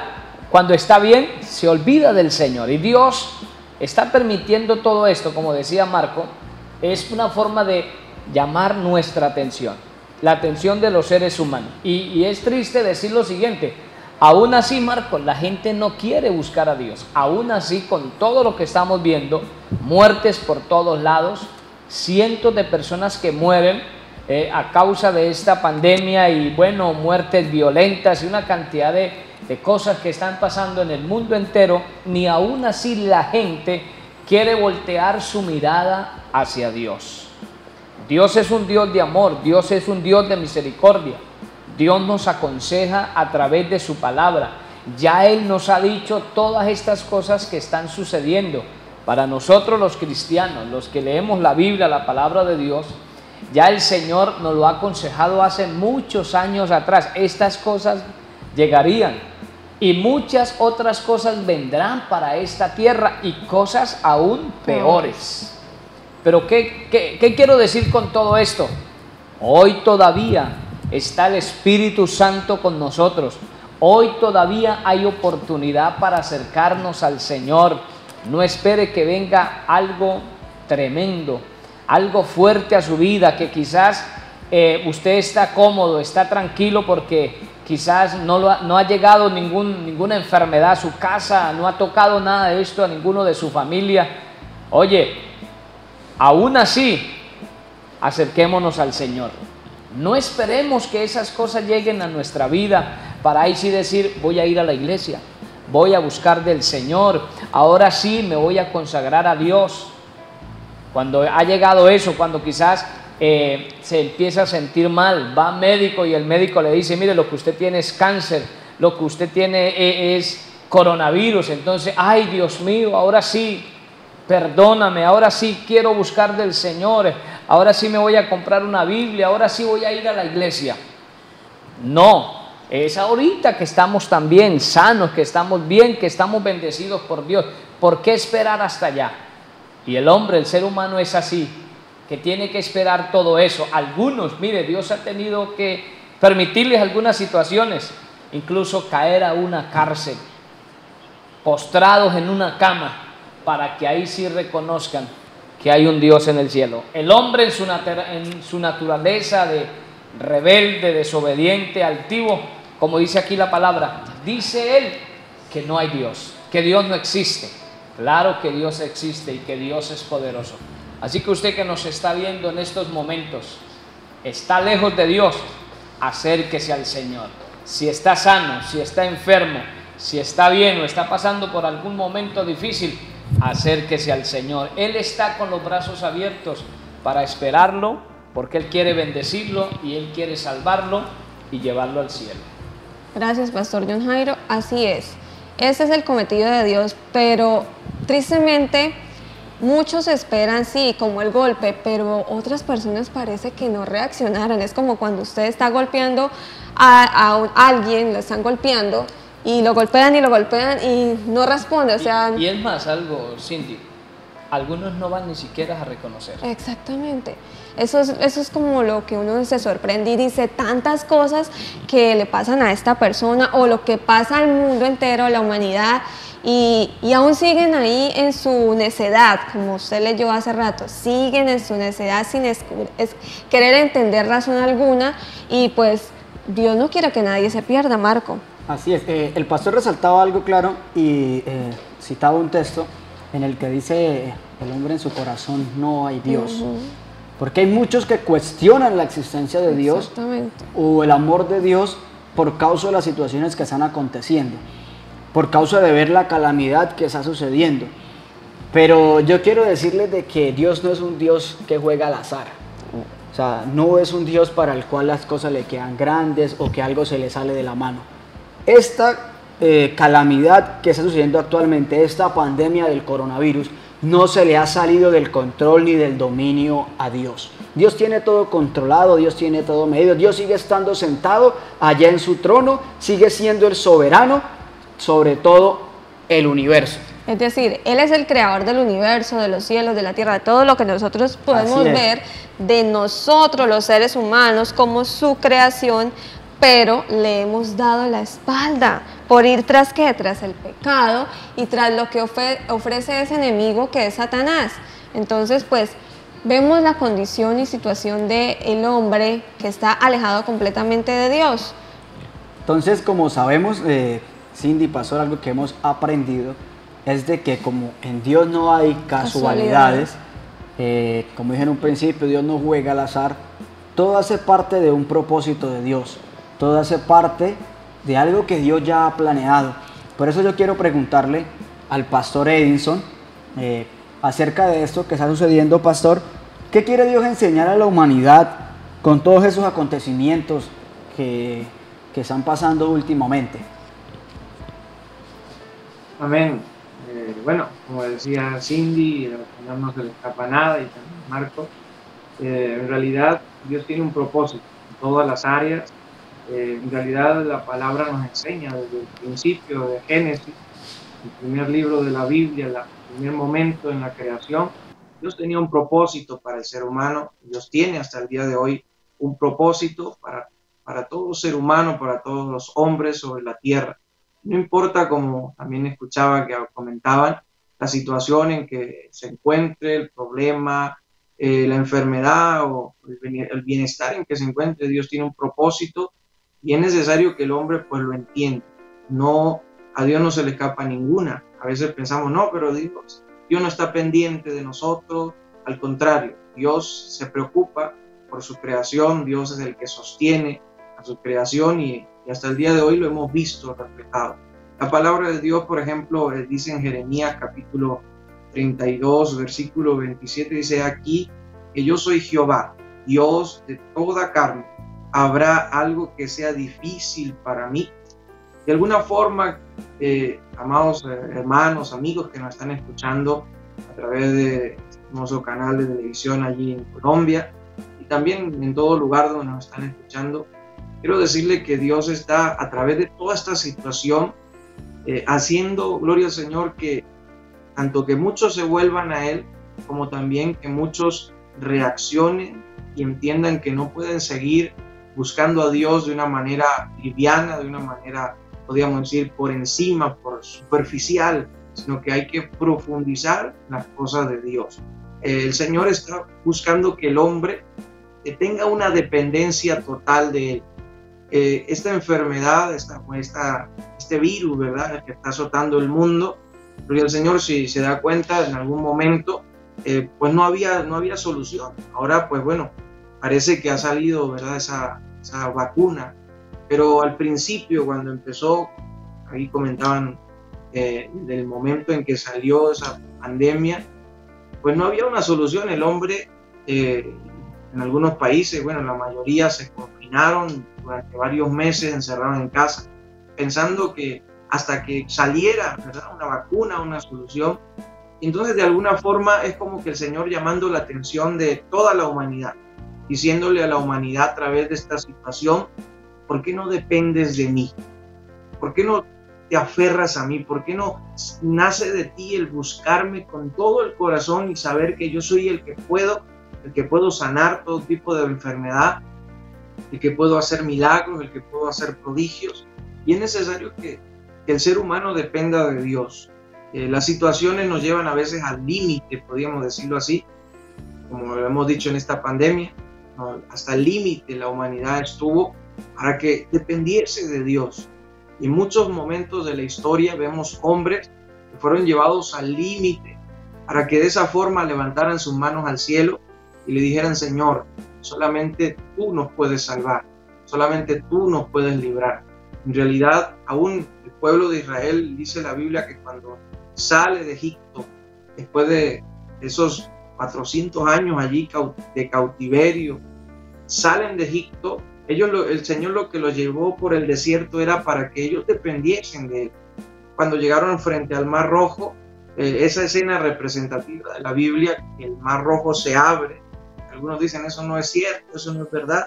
S4: cuando está bien, se olvida del Señor. Y Dios está permitiendo todo esto, como decía Marco, es una forma de llamar nuestra atención, la atención de los seres humanos. Y es triste decir lo siguiente: aún así, Marco, la gente no quiere buscar a Dios. Aún así, con todo lo que estamos viendo, muertes por todos lados, cientos de personas que mueren a causa de esta pandemia y bueno, muertes violentas y una cantidad de cosas que están pasando en el mundo entero, ni aún así la gente quiere voltear su mirada hacia Dios. Dios es un Dios de amor, Dios es un Dios de misericordia. Dios nos aconseja a través de su palabra. Ya Él nos ha dicho todas estas cosas que están sucediendo. Para nosotros los cristianos, los que leemos la Biblia, la palabra de Dios, ya el Señor nos lo ha aconsejado hace muchos años atrás. Estas cosas llegarían y muchas otras cosas vendrán para esta tierra y cosas aún peores. Pero ¿qué quiero decir con todo esto? Hoy todavía está el Espíritu Santo con nosotros. Hoy todavía hay oportunidad para acercarnos al Señor. No espere que venga algo tremendo, algo fuerte a su vida, que quizás usted está cómodo, está tranquilo porque quizás no ha llegado ninguna enfermedad a su casa, no ha tocado nada de esto a ninguno de su familia. Oye, aún así, acerquémonos al Señor. No esperemos que esas cosas lleguen a nuestra vida para ahí sí decir, voy a ir a la iglesia, voy a buscar del Señor, ahora sí me voy a consagrar a Dios. Cuando ha llegado eso, cuando quizás se empieza a sentir mal, va al médico y el médico le dice, mire, lo que usted tiene es cáncer, lo que usted tiene es coronavirus. Entonces, ay Dios mío, ahora sí, perdóname, ahora sí quiero buscar del Señor, ahora sí me voy a comprar una Biblia, ahora sí voy a ir a la iglesia. No, es ahorita que estamos también sanos, que estamos bien, que estamos bendecidos por Dios. ¿Por qué esperar hasta allá? Y el hombre, el ser humano es así, que tiene que esperar todo eso. Algunos, mire, Dios ha tenido que permitirles algunas situaciones, incluso caer a una cárcel, postrados en una cama, para que ahí sí reconozcan que hay un Dios en el cielo. El hombre en su naturaleza de rebelde, desobediente, altivo, como dice aquí la palabra, dice él que no hay Dios, que Dios no existe. Claro que Dios existe y que Dios es poderoso. Así que usted que nos está viendo en estos momentos, está lejos de Dios, acérquese al Señor. Si está sano, si está enfermo, si está bien o está pasando por algún momento difícil, acérquese al Señor. Él está con los brazos abiertos para esperarlo, porque Él quiere bendecirlo y Él quiere salvarlo y llevarlo al cielo.
S3: Gracias, Pastor John Jairo. Así es. Ese es el cometido de Dios, pero tristemente muchos esperan, sí, como el golpe, pero otras personas parece que no reaccionaron. Es como cuando usted está golpeando a alguien, lo están golpeando y lo golpean y no responde. O sea,
S4: y es más algo, Cindy, algunos no van ni siquiera a reconocer.
S3: Exactamente. Eso es como lo que uno se sorprende y dice tantas cosas que le pasan a esta persona o lo que pasa al mundo entero, a la humanidad, y aún siguen ahí en su necedad, como usted leyó hace rato, siguen en su necedad sin querer entender razón alguna, y pues Dios no quiere que nadie se pierda, Marco.
S5: Así es, el pastor resaltaba algo claro y citaba un texto en el que dice, el hombre en su corazón no hay Dios. Porque hay muchos que cuestionan la existencia de Dios o el amor de Dios por causa de las situaciones que están aconteciendo, por causa de ver la calamidad que está sucediendo. Pero yo quiero decirles de que Dios no es un Dios que juega al azar. O sea, no es un Dios para el cual las cosas le quedan grandes o que algo se le sale de la mano. Esta calamidad que está sucediendo actualmente, esta pandemia del coronavirus, no se le ha salido del control ni del dominio a Dios. Dios tiene todo controlado, Dios tiene todo medido, Dios sigue estando sentado allá en su trono, sigue siendo el soberano sobre todo el universo.
S3: Es decir, Él es el creador del universo, de los cielos, de la tierra, de todo lo que nosotros podemos ver, de nosotros los seres humanos como su creación, pero le hemos dado la espalda por ir tras ¿qué? Tras el pecado y tras lo que ofrece ese enemigo que es Satanás. Entonces, pues, vemos la condición y situación del hombre que está alejado completamente de Dios.
S5: Entonces, como sabemos, Cindy, pastor, algo que hemos aprendido es de que como en Dios no hay casualidades, como dije en un principio, Dios no juega al azar, todo hace parte de un propósito de Dios, todo hace parte de algo que Dios ya ha planeado. Por eso yo quiero preguntarle al pastor Edinson acerca de esto que está sucediendo, pastor. ¿Qué quiere Dios enseñar a la humanidad con todos esos acontecimientos que están pasando últimamente?
S6: Amén. Bueno, como decía Cindy, al Señor no se le escapa nada, y también Marco, en realidad Dios tiene un propósito en todas las áreas. En realidad la palabra nos enseña desde el principio de Génesis, el primer libro de la Biblia, el primer momento en la creación. Dios tenía un propósito para el ser humano. Dios tiene hasta el día de hoy un propósito para todo ser humano, para todos los hombres sobre la tierra. No importa, como también escuchaba que comentaban, la situación en que se encuentre, el problema, la enfermedad o el bienestar en que se encuentre, Dios tiene un propósito y es necesario que el hombre pues lo entienda. No, a Dios no se le escapa ninguna. A veces pensamos, no, pero Dios no está pendiente de nosotros. Al contrario, Dios se preocupa por su creación. Dios es el que sostiene a su creación y hasta el día de hoy lo hemos visto reflejado. La palabra de Dios, por ejemplo, dice en Jeremías capítulo 32, versículo 27, dice: aquí que yo soy Jehová, Dios de toda carne. ¿Habrá algo que sea difícil para mí? De alguna forma, amados hermanos, amigos que nos están escuchando a través de nuestro canal de televisión allí en Colombia y también en todo lugar donde nos están escuchando, quiero decirle que Dios está a través de toda esta situación haciendo, gloria al Señor, que tanto que muchos se vuelvan a Él, como también que muchos reaccionen y entiendan que no pueden seguir buscando a Dios de una manera liviana, de una manera, podríamos decir, por encima, por superficial, sino que hay que profundizar las cosas de Dios. El Señor está buscando que el hombre tenga una dependencia total de Él. Esta enfermedad, este virus, ¿verdad?, el que está azotando el mundo, porque el Señor, si se da cuenta, en algún momento, pues no había solución. Ahora, pues bueno, parece que ha salido, ¿verdad?, esa vacuna, pero al principio, cuando empezó, ahí comentaban del momento en que salió esa pandemia, pues no había una solución. El hombre, en algunos países, bueno, la mayoría se confinaron durante varios meses, encerraron en casa, pensando que hasta que saliera, ¿verdad?, una vacuna, una solución. Entonces, de alguna forma, es como que el Señor llamando la atención de toda la humanidad, diciéndole a la humanidad a través de esta situación: ¿por qué no dependes de mí? ¿Por qué no te aferras a mí? ¿Por qué no nace de ti el buscarme con todo el corazón y saber que yo soy el que puedo sanar todo tipo de enfermedad, el que puedo hacer milagros, el que puedo hacer prodigios? Y es necesario que el ser humano dependa de Dios. Las situaciones nos llevan a veces al límite, podríamos decirlo así, como lo hemos dicho en esta pandemia, ¿no? Hasta el límite la humanidad estuvo para que dependiese de Dios. Y en muchos momentos de la historia vemos hombres que fueron llevados al límite para que de esa forma levantaran sus manos al cielo y le dijeran: Señor, solamente tú nos puedes salvar, solamente tú nos puedes librar. En realidad, aún el pueblo de Israel, dice la Biblia, que cuando sale de Egipto, después de esos 400 años allí de cautiverio, salen de Egipto, el Señor lo que los llevó por el desierto era para que ellos dependiesen de Él. Cuando llegaron frente al Mar Rojo, esa escena representativa de la Biblia, que el Mar Rojo se abre. Algunos dicen: eso no es cierto, eso no es verdad,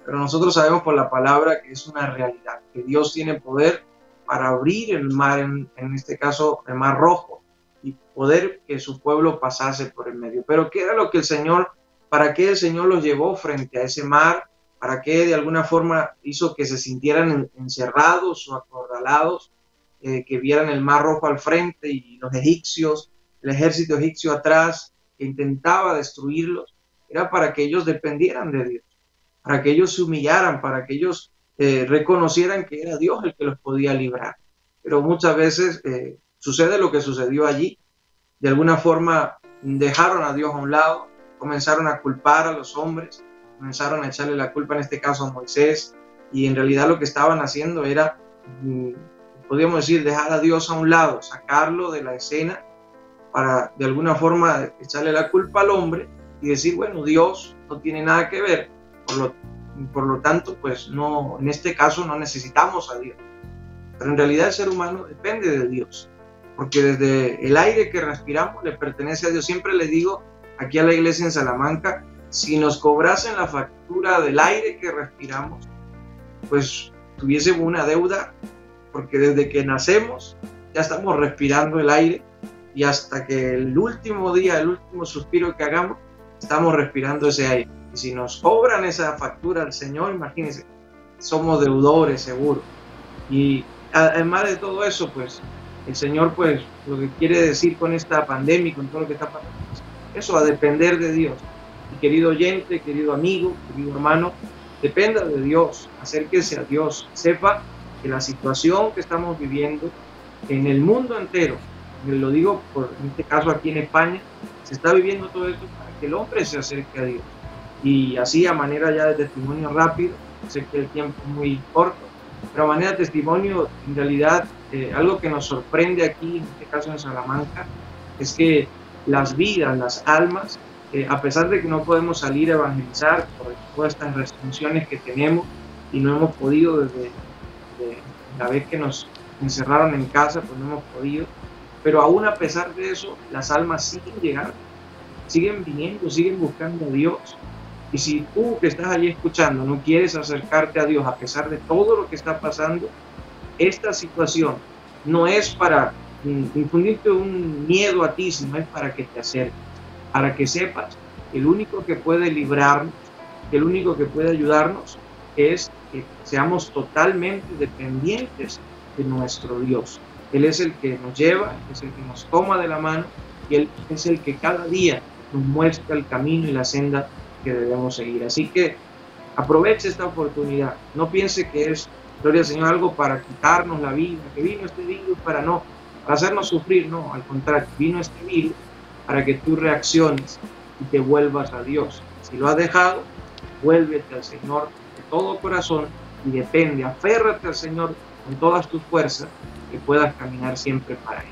S6: pero nosotros sabemos por la palabra que es una realidad, que Dios tiene poder para abrir el mar, en este caso el Mar Rojo, y poder que su pueblo pasase por el medio. Pero ¿qué era lo que para qué el Señor los llevó frente a ese mar? ¿Para qué de alguna forma hizo que se sintieran encerrados o acorralados, que vieran el Mar Rojo al frente y los egipcios, el ejército egipcio atrás, que intentaba destruirlos? Era para que ellos dependieran de Dios, para que ellos se humillaran, para que ellos reconocieran que era Dios el que los podía librar. Pero muchas veces sucede lo que sucedió allí. De alguna forma dejaron a Dios a un lado, comenzaron a culpar a los hombres, comenzaron a echarle la culpa en este caso a Moisés, y en realidad lo que estaban haciendo era, podríamos decir, dejar a Dios a un lado, sacarlo de la escena para de alguna forma echarle la culpa al hombre y decir, bueno, Dios no tiene nada que ver, por lo tanto, pues no, en este caso no necesitamos a Dios. Pero en realidad el ser humano depende de Dios, porque desde el aire que respiramos le pertenece a Dios. Siempre le digo aquí a la iglesia en Salamanca, si nos cobrasen la factura del aire que respiramos, pues tuviésemos una deuda, porque desde que nacemos ya estamos respirando el aire, y hasta que el último día, el último suspiro que hagamos, estamos respirando ese aire. Y si nos cobran esa factura al Señor, imagínense, somos deudores seguro. Y además de todo eso, pues el Señor, pues lo que quiere decir con esta pandemia, con todo lo que está pasando, eso, a depender de Dios. Y querido oyente, querido amigo, querido hermano, dependa de Dios, acérquese a Dios, sepa que la situación que estamos viviendo en el mundo entero, lo digo en este caso aquí en España, se está viviendo todo esto para que el hombre se acerque a Dios. Y así, a manera ya de testimonio rápido, sé que el tiempo es muy corto, pero a manera de testimonio, en realidad, algo que nos sorprende aquí, en este caso en Salamanca, es que las vidas, las almas, a pesar de que no podemos salir a evangelizar por todas estas restricciones que tenemos y no hemos podido desde la vez que nos encerraron en casa, pues no hemos podido, pero aún a pesar de eso, las almas siguen llegando, siguen viniendo, siguen buscando a Dios. Y si tú que estás allí escuchando no quieres acercarte a Dios a pesar de todo lo que está pasando, esta situación no es para infundirte un miedo a ti, sino es para que te acerques, para que sepas que el único que puede librarnos, que el único que puede ayudarnos es que seamos totalmente dependientes de nuestro Dios. Él es el que nos lleva, es el que nos toma de la mano, y Él es el que cada día nos muestra el camino y la senda que debemos seguir. Así que aproveche esta oportunidad. No piense que es, gloria al Señor, algo para quitarnos la vida, que vino este virus para hacernos sufrir. No, al contrario, vino este virus para que tú reacciones y te vuelvas a Dios. Si lo has dejado, vuélvete al Señor de todo corazón y depende, aférrate al Señor con todas tus fuerzas, que puedas caminar siempre para Él.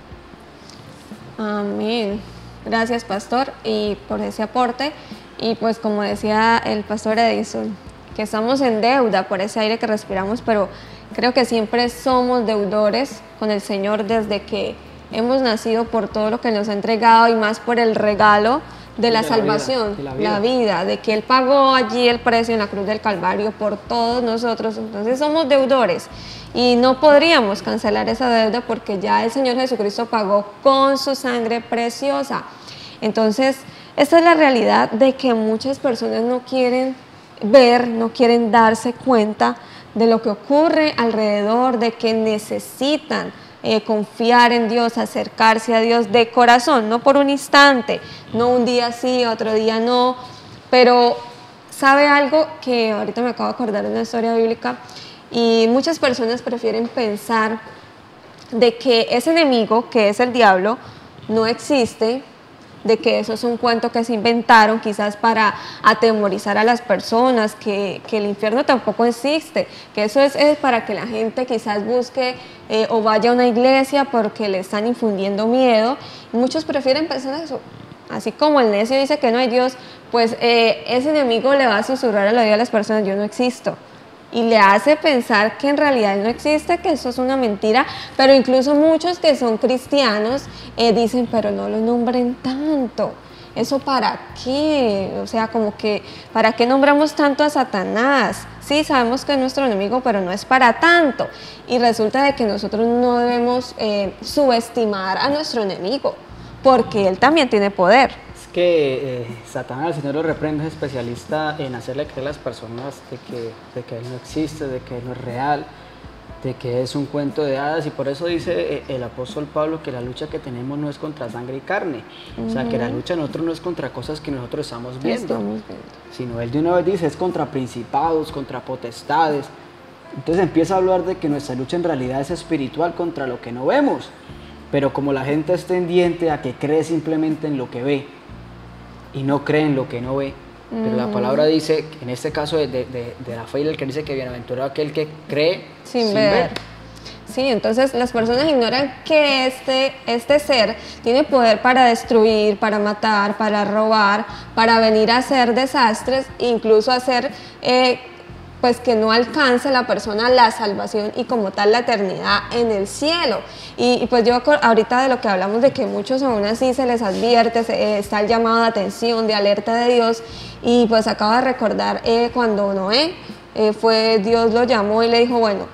S3: Amén. Gracias, pastor, y por ese aporte. Y pues como decía el pastor Edison, que estamos en deuda por ese aire que respiramos, pero creo que siempre somos deudores con el Señor desde que hemos nacido, por todo lo que nos ha entregado y más por el regalo de la salvación, la vida, de que Él pagó allí el precio en la cruz del Calvario por todos nosotros. Entonces somos deudores y no podríamos cancelar esa deuda porque ya el Señor Jesucristo pagó con su sangre preciosa. Entonces, esta es la realidad de que muchas personas no quieren ver, no quieren darse cuenta de lo que ocurre alrededor, de que necesitan confiar en Dios, acercarse a Dios de corazón, no por un instante, no un día sí, otro día no, pero ¿sabe algo? Que ahorita me acabo de acordar de una historia bíblica, y muchas personas prefieren pensar de que ese enemigo, que es el diablo, no existe, de que eso es un cuento que se inventaron quizás para atemorizar a las personas, que el infierno tampoco existe, que eso es para que la gente quizás busque o vaya a una iglesia porque le están infundiendo miedo. Y muchos prefieren pensar eso. Así como el necio dice que no hay Dios, pues ese enemigo le va a susurrar al oído a las personas: yo no existo. Y le hace pensar que en realidad Él no existe, que eso es una mentira. Pero incluso muchos que son cristianos dicen: pero no lo nombren tanto, ¿eso para qué? O sea, como que ¿para qué nombramos tanto a Satanás? Sí, sabemos que es nuestro enemigo, pero no es para tanto. Y resulta de que nosotros no debemos subestimar a nuestro enemigo, porque él también tiene poder.
S5: Es que Satanás, el Señor lo reprende, es especialista en hacerle creer a las personas de que Él no existe, de que Él no es real, de que es un cuento de hadas. Y por eso dice el apóstol Pablo que la lucha que tenemos no es contra sangre y carne. O sea, que la lucha de nosotros no es contra cosas que nosotros estamos viendo, sino Él de una vez dice, es contra principados, contra potestades. Entonces empieza a hablar de que nuestra lucha en realidad es espiritual contra lo que no vemos. Pero como la gente es tendiente a que cree simplemente en lo que ve y no cree en lo que no ve, Pero la palabra dice, en este caso de la fe y del que dice que bienaventurado aquel que cree
S3: sin ver. Sí, entonces las personas ignoran que este ser tiene poder para destruir, para matar, para robar, para venir a hacer desastres, incluso hacer pues que no alcance la persona la salvación y como tal la eternidad en el cielo. Y pues yo ahorita de lo que hablamos de que muchos aún así se les advierte, está el llamado de atención, de alerta de Dios, y pues acabo de recordar cuando Noé Dios lo llamó y le dijo, bueno,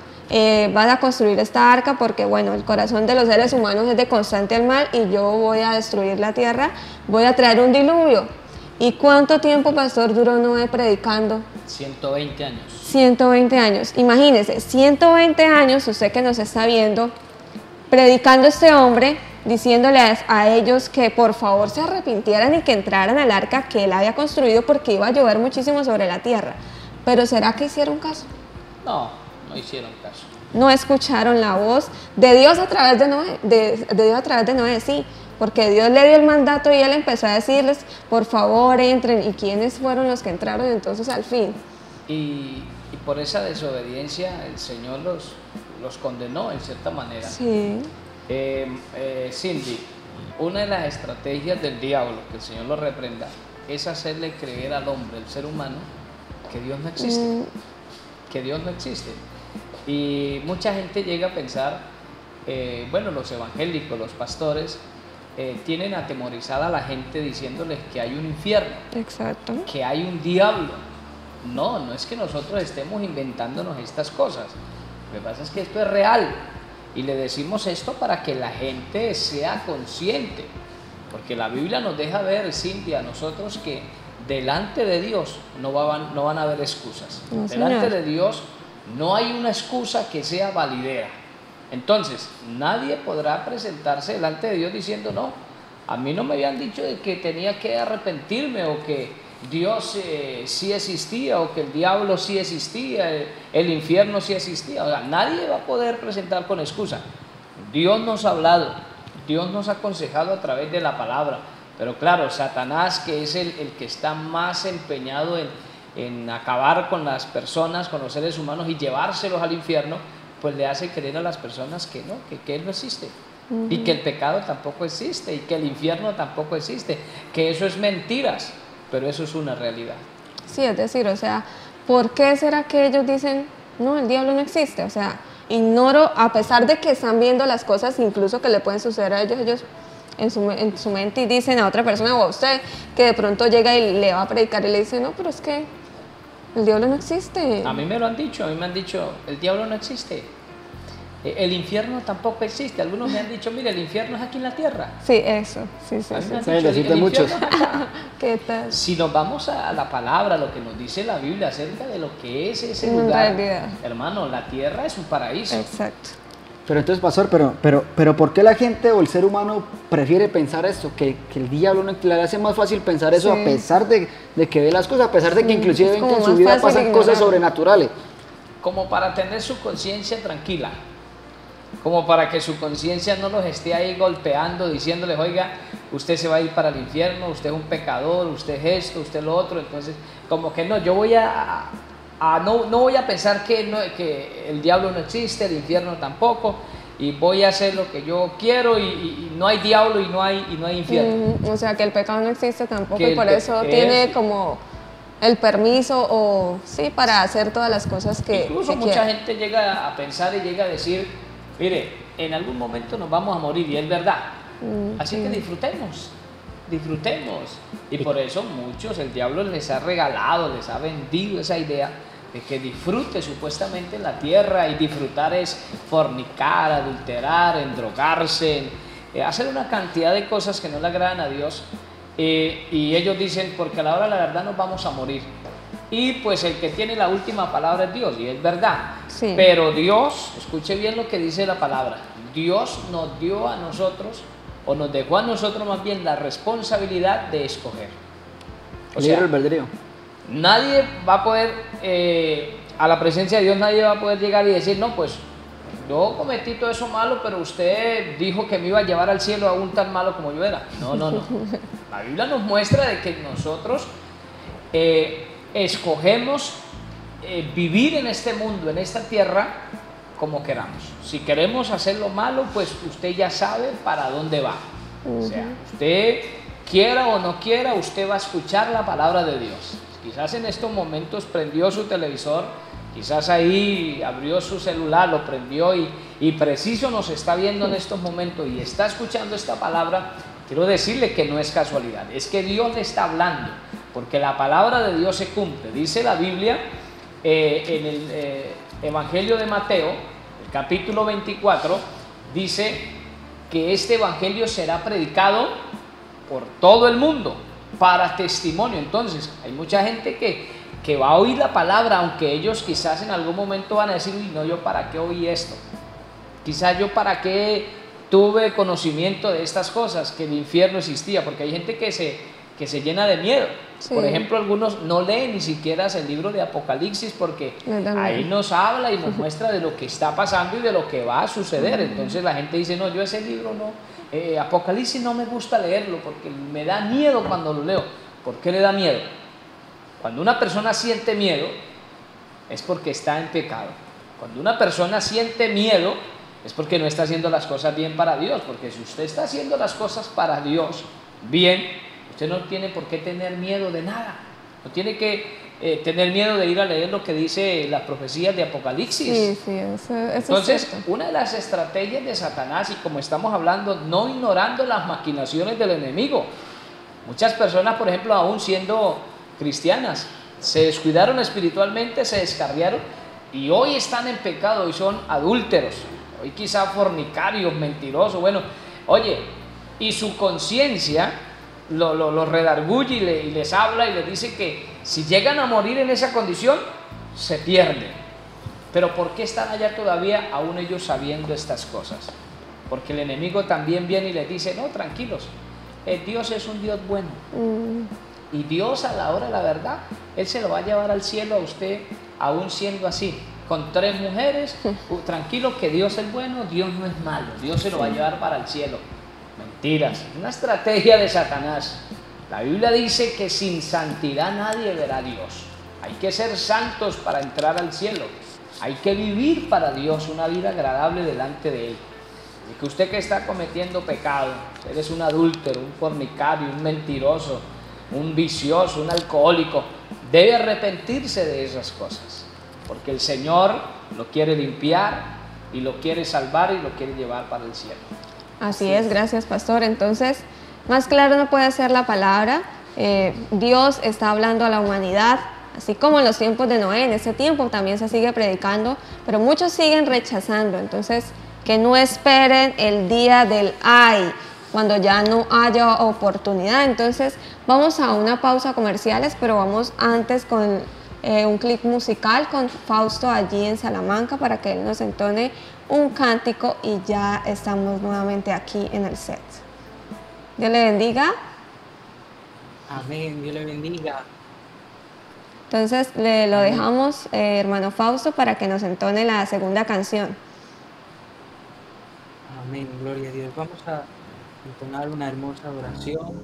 S3: vas a construir esta arca porque bueno, el corazón de los seres humanos es de constante al mal y yo voy a destruir la tierra, voy a traer un diluvio. ¿Y cuánto tiempo, pastor, duró Noé predicando?
S4: 120 años.
S3: 120 años. Imagínese, 120 años, usted que nos está viendo, predicando este hombre, diciéndole a ellos que por favor se arrepintieran y que entraran al arca que él había construido porque iba a llover muchísimo sobre la tierra. Pero ¿será que hicieron caso?
S4: No, no hicieron caso.
S3: No escucharon la voz de Dios a través de Noé, de Dios a través de Noé, sí. Porque Dios le dio el mandato y él empezó a decirles, por favor entren. ¿Y quiénes fueron los que entraron entonces al fin?
S4: Y por esa desobediencia el Señor los condenó en cierta manera.
S3: Sí.
S4: Cindy, una de las estrategias del diablo, que el Señor lo reprenda, es hacerle creer al hombre, el ser humano, que Dios no existe. Que Dios no existe. Y mucha gente llega a pensar, bueno, los evangélicos, los pastores, tienen atemorizada a la gente diciéndoles que hay un infierno,
S3: exacto,
S4: que hay un diablo. No, no es que nosotros estemos inventándonos estas cosas. Lo que pasa es que esto es real y le decimos esto para que la gente sea consciente, porque la Biblia nos deja ver, Cindy, a nosotros que delante de Dios no van a haber excusas.
S3: No,
S4: delante de Dios no hay una excusa que sea validera. Entonces, nadie podrá presentarse delante de Dios diciendo, no, a mí no me habían dicho de que tenía que arrepentirme o que Dios sí existía o que el diablo sí existía, el infierno sí existía. O sea, nadie va a poder presentar con excusa. Dios nos ha hablado, Dios nos ha aconsejado a través de la palabra, pero claro, Satanás, que es el que está más empeñado en acabar con las personas, con los seres humanos y llevárselos al infierno, pues le hace creer a las personas que no, que Él no existe, y que el pecado tampoco existe, y que el infierno tampoco existe, que eso es mentiras, pero eso es una realidad.
S3: Sí, es decir, o sea, ¿por qué será que ellos dicen, no, el diablo no existe? O sea, ignoro, a pesar de que están viendo las cosas incluso que le pueden suceder a ellos en su mente y dicen a otra persona o a usted que de pronto llega y le va a predicar y le dice, no, pero es que el diablo no existe.
S4: A mí me lo han dicho, el diablo no existe. El infierno tampoco existe. Algunos me han dicho, mire, el infierno es aquí en la tierra.
S3: Sí, eso, sí.
S5: Decirte muchos.
S3: ¿Qué tal?
S4: Si nos vamos a la palabra, lo que nos dice la Biblia acerca de lo que es ese lugar, hermano, la tierra es un paraíso.
S3: Exacto.
S5: Pero entonces, pastor, pero ¿por qué la gente o el ser humano prefiere pensar esto? Que el diablo no, le hace más fácil pensar eso, sí, a pesar de que ve las cosas, a pesar de que inclusive ven que en su vida pasan cosas sobrenaturales.
S4: Como para tener su conciencia tranquila, como para que su conciencia no los esté ahí golpeando, diciéndoles, oiga, usted se va a ir para el infierno, usted es un pecador, usted es esto, usted es lo otro. Entonces, como que no, yo voy no voy a pensar que el diablo no existe, el infierno tampoco, y voy a hacer lo que yo quiero y no hay diablo y no hay infierno.
S3: O sea, que el pecado no existe tampoco y por eso tiene como el permiso o sí para hacer todas las cosas que
S4: incluso mucha gente llega a pensar y llega a decir, mire, en algún momento nos vamos a morir y es verdad, así que disfrutemos. Y por eso muchos, el diablo les ha regalado, les ha vendido esa idea de que disfrute supuestamente en la tierra, y disfrutar es fornicar, adulterar, endrogarse, hacer una cantidad de cosas que no le agradan a Dios, y ellos dicen, porque a la hora de la verdad nos vamos a morir, y pues el que tiene la última palabra es Dios, y es verdad,
S3: sí.
S4: Pero Dios, escuche bien lo que dice la palabra, Dios nos dio a nosotros, o nos dejó a nosotros más bien la responsabilidad de escoger. O sea,
S5: libre albedrío.
S4: Nadie va a poder, a la presencia de Dios, nadie va a poder llegar y decir, no, pues yo cometí todo eso malo, pero usted dijo que me iba a llevar al cielo aún tan malo como yo era. No. La Biblia nos muestra de que nosotros escogemos vivir en este mundo, en esta tierra, como queramos. Si queremos hacer lo malo, pues usted ya sabe para dónde va. O sea, usted quiera o no quiera, usted va a escuchar la palabra de Dios. Quizás en estos momentos prendió su televisor, quizás ahí abrió su celular, lo prendió y preciso nos está viendo en estos momentos y está escuchando esta palabra. Quiero decirle que no es casualidad, es que Dios le está hablando, porque la palabra de Dios se cumple. Dice la Biblia en el Evangelio de Mateo, el capítulo 24, dice que este Evangelio será predicado por todo el mundo para testimonio. Entonces, hay mucha gente que va a oír la palabra, aunque ellos quizás en algún momento van a decir, uy, no, yo para qué oí esto, quizás yo para qué tuve conocimiento de estas cosas, que el infierno existía, porque hay gente que se llena de miedo. Sí. Por ejemplo, algunos no leen ni siquiera el libro de Apocalipsis, porque ahí nos habla y nos muestra de lo que está pasando y de lo que va a suceder. Entonces la gente dice, no, yo ese libro no, Apocalipsis no me gusta leerlo porque me da miedo cuando lo leo. ¿Por qué le da miedo? Cuando una persona siente miedo es porque está en pecado. Cuando una persona siente miedo es porque no está haciendo las cosas bien para Dios, porque si usted está haciendo las cosas para Dios bien, usted no tiene por qué tener miedo de nada. No tiene que tener miedo de ir a leer lo que dice las profecías de Apocalipsis. Sí, eso Entonces, es una de las estrategias de Satanás, y como estamos hablando, no ignorando las maquinaciones del enemigo. Muchas personas, por ejemplo, aún siendo cristianas, se descuidaron espiritualmente, se descarriaron y hoy están en pecado, hoy son adúlteros, hoy quizá fornicarios, mentirosos. Bueno, oye, y su conciencia lo redarguye y les habla y les dice que si llegan a morir en esa condición, se pierden. Pero ¿por qué están allá todavía, aún ellos sabiendo estas cosas? Porque el enemigo también viene y les dice, no, tranquilos, Dios es un Dios bueno. Y Dios, a la hora de la verdad, Él se lo va a llevar al cielo a usted, aún siendo así, con 3 mujeres, tranquilo que Dios es bueno, Dios no es malo, Dios se lo va a llevar para el cielo. Mentiras, una estrategia de Satanás. La Biblia dice que sin santidad nadie verá a Dios. Hay que ser santos para entrar al cielo. Hay que vivir para Dios una vida agradable delante de Él. Y que usted que está cometiendo pecado, eres un adúltero, un fornicario, un mentiroso, un vicioso, un alcohólico, debe arrepentirse de esas cosas, porque el Señor lo quiere limpiar y lo quiere salvar y lo quiere llevar para el cielo.
S3: Así es, gracias pastor. Entonces, más claro no puede ser la palabra. Dios está hablando a la humanidad, así como en los tiempos de Noé. En ese tiempo también se sigue predicando, pero muchos siguen rechazando. Entonces, que no esperen el día del ay, cuando ya no haya oportunidad. Entonces vamos a una pausa comerciales, pero vamos antes con un clip musical con Fausto allí en Salamanca para que él nos entone un cántico y ya estamos nuevamente aquí en el set. Dios le bendiga.
S8: Amén, Dios le bendiga.
S3: Entonces lo dejamos, hermano Fausto, para que nos entone la segunda canción.
S8: Amén, gloria a Dios. Vamos a entonar una hermosa oración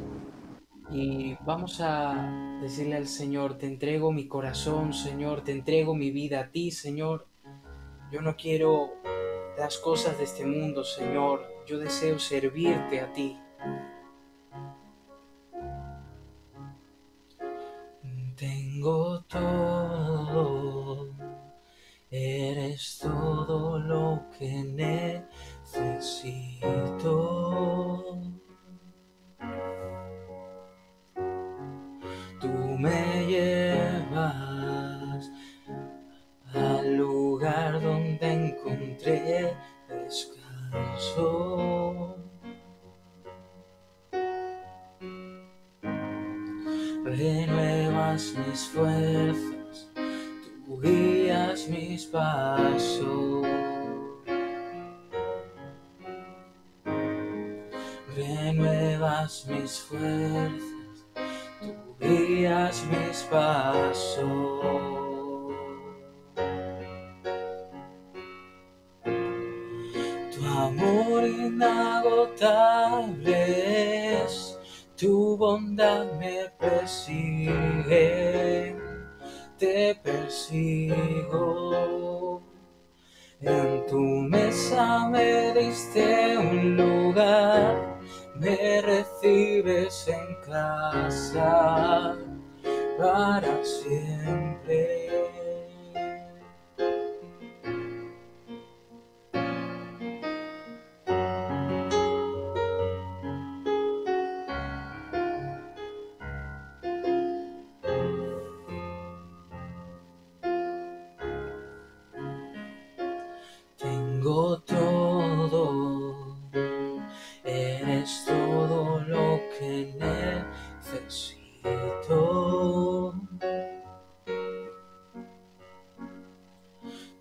S8: y vamos a decirle al Señor, te entrego mi corazón, Señor, te entrego mi vida a ti, Señor. Yo no quiero las cosas de este mundo, Señor, yo deseo servirte a ti. Tengo todo, eres todo lo que necesito. Tú me llevas al lugar donde encontré descanso. Renuevas mis fuerzas, tú guías mis pasos. Renuevas mis fuerzas, tú guías mis pasos. Tu amor inagotable es Tu bondad me persigue, te persigo. En tu mesa me diste un lugar, me recibes en casa para siempre. Tengo todo, eres todo lo que necesito.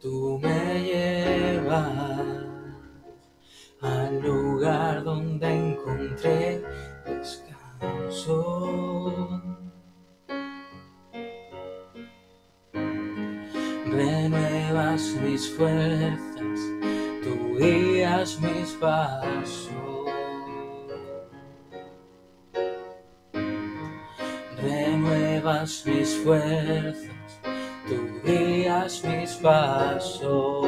S8: Tú me llevas al lugar donde encontré descanso. Renuevas mis fuerzas, tú guías mis pasos. Renuevas mis fuerzas, tú guías mis pasos.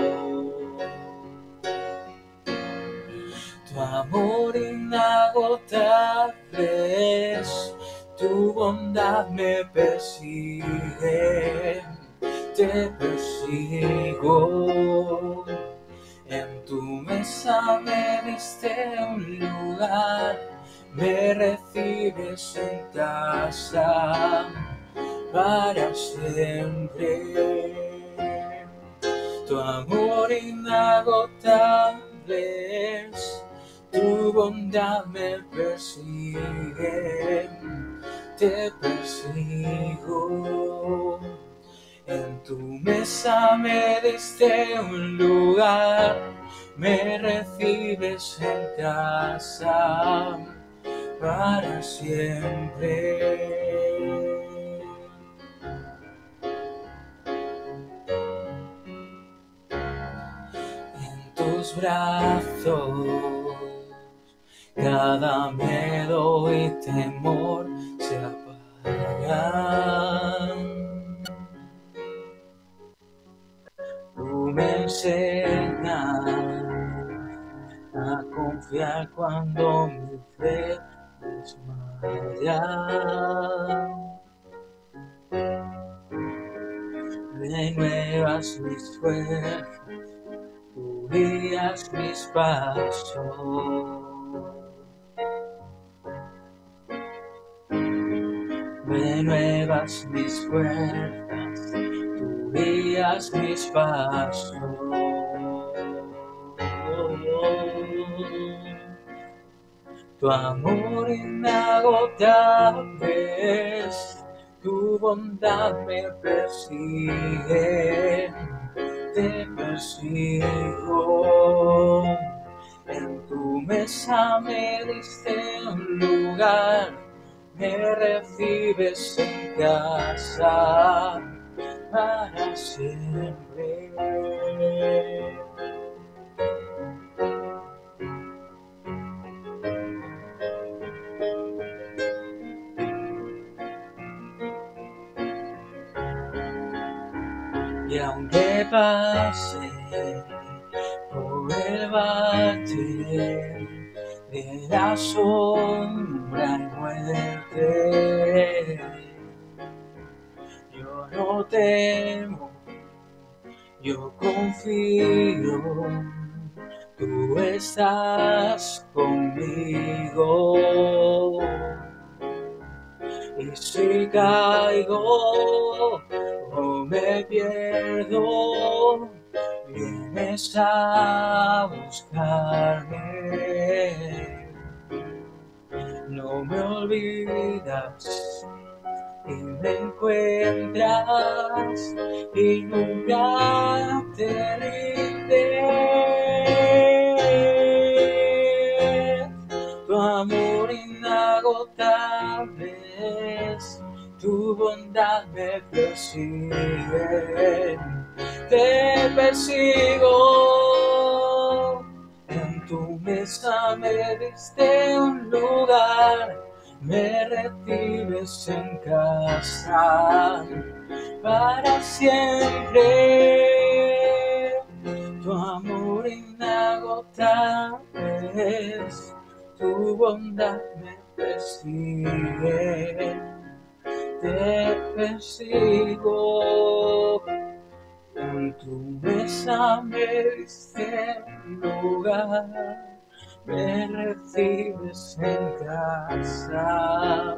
S8: Tu amor inagotable es, tu bondad me persigue, te persigo. En tu mesa me diste un lugar, me recibes en casa para siempre. Tu amor inagotable es, tu bondad me persigue, te persigo. En tu mesa me diste un lugar, me recibes en casa para siempre. En tus brazos cada miedo y temor se apagan. Tú me enseñas a confiar cuando mi fe desmaya. Renuevas mis fuerzas, tú guías mis pasos. Renuevas mis fuerzas, tú guías mis pasos. Tu amor inagotable es, tu bondad me persigue, te persigo. En tu mesa me diste un lugar, me recibes en casa para siempre. Y aunque pase por el valle de la sombra y muerte, yo no temo, yo confío, tú estás conmigo. Y si caigo o me pierdo, vienes a buscarme. No me olvidas y me encuentras y nunca te rindes. Tu amor inagotable es, tu bondad me persigue, te persigo. En tu mesa me diste un lugar, me recibes en casa para siempre. Tu amor inagotable es, tu bondad me persigue, te persigo. En tu mesa me diste lugar, me recibes en casa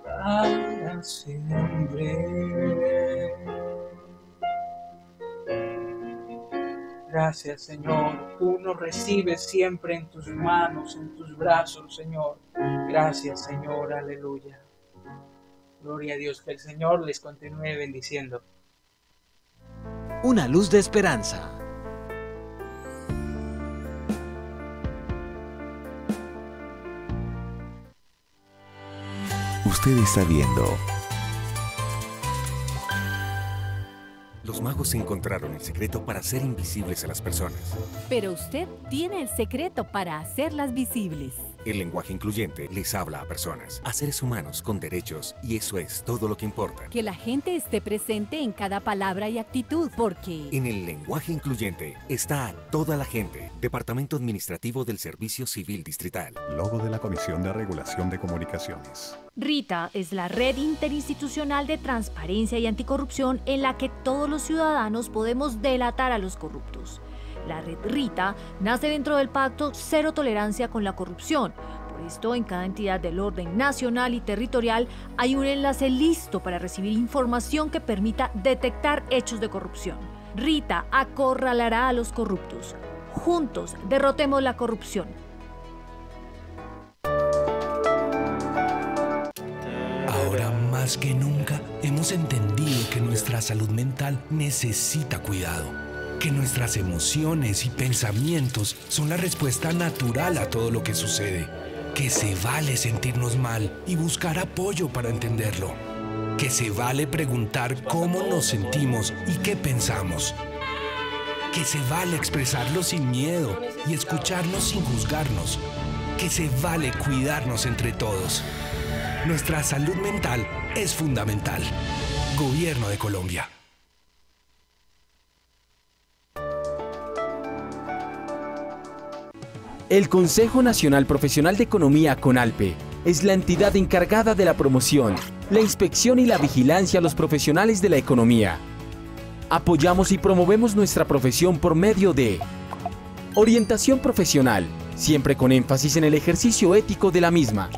S8: para siempre. Gracias, Señor, tú nos recibes siempre en tus manos, en tus brazos, Señor. Gracias, Señor, aleluya. Gloria a Dios, que el Señor les continúe bendiciendo.
S2: Una luz de esperanza.
S1: Usted está viendo.
S9: Los magos encontraron el secreto para hacer invisibles a las personas.
S10: Pero usted tiene el secreto para hacerlas visibles.
S9: El lenguaje incluyente les habla a personas, a seres humanos con derechos, y eso es todo lo que importa.
S10: Que la gente esté presente en cada palabra y actitud, porque...
S9: En el lenguaje incluyente está toda la gente. Departamento Administrativo del Servicio Civil Distrital.
S11: Logo de la Comisión de Regulación de Comunicaciones.
S10: RITA es la red interinstitucional de transparencia y anticorrupción en la que todos los ciudadanos podemos delatar a los corruptos. La red RITA nace dentro del pacto Cero Tolerancia con la Corrupción. Por esto, en cada entidad del orden nacional y territorial hay un enlace listo para recibir información que permita detectar hechos de corrupción. RITA acorralará a los corruptos. Juntos, derrotemos la corrupción.
S12: Ahora más que nunca hemos entendido que nuestra salud mental necesita cuidado, que nuestras emociones y pensamientos son la respuesta natural a todo lo que sucede, que se vale sentirnos mal y buscar apoyo para entenderlo, que se vale preguntar cómo nos sentimos y qué pensamos, que se vale expresarlo sin miedo y escucharnos sin juzgarnos, que se vale cuidarnos entre todos. Nuestra salud mental es fundamental. Gobierno de Colombia.
S13: El Consejo Nacional Profesional de Economía CONALPE es la entidad encargada de la promoción, la inspección y la vigilancia a los profesionales de la economía. Apoyamos y promovemos nuestra profesión por medio de orientación profesional, siempre con énfasis en el ejercicio ético de la misma.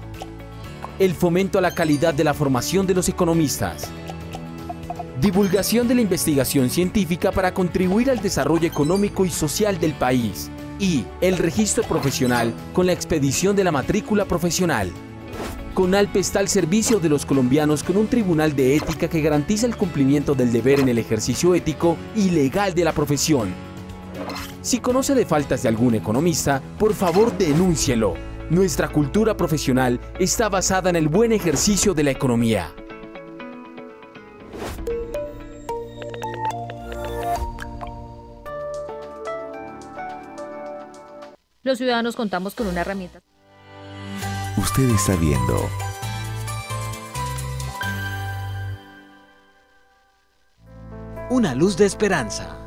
S13: El fomento a la calidad de la formación de los economistas. Divulgación de la investigación científica para contribuir al desarrollo económico y social del país. Y el registro profesional con la expedición de la matrícula profesional. CONALPE está al servicio de los colombianos con un tribunal de ética que garantiza el cumplimiento del deber en el ejercicio ético y legal de la profesión. Si conoce de faltas de algún economista, por favor denúncielo. Nuestra cultura profesional está basada en el buen ejercicio de la economía.
S10: Los ciudadanos contamos con una herramienta.
S1: Usted está viendo.
S2: Una luz de esperanza.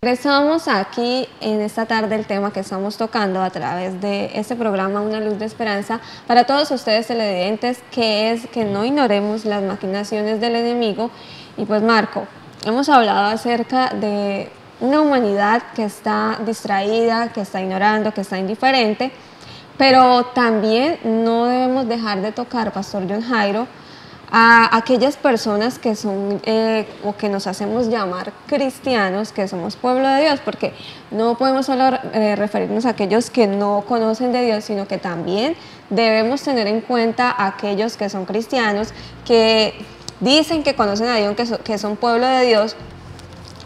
S3: Regresamos aquí en esta tarde el tema que estamos tocando a través de este programa Una Luz de Esperanza para todos ustedes televidentes, que es que no ignoremos las maquinaciones del enemigo. Y pues Marco, hemos hablado acerca de una humanidad que está distraída, que está ignorando, que está indiferente, pero también no debemos dejar de tocar, Pastor John Jairo, a aquellas personas que son o que nos hacemos llamar cristianos, que somos pueblo de Dios, porque no podemos solo referirnos a aquellos que no conocen de Dios, sino que también debemos tener en cuenta a aquellos que son cristianos, que dicen que conocen a Dios, que son pueblo de Dios.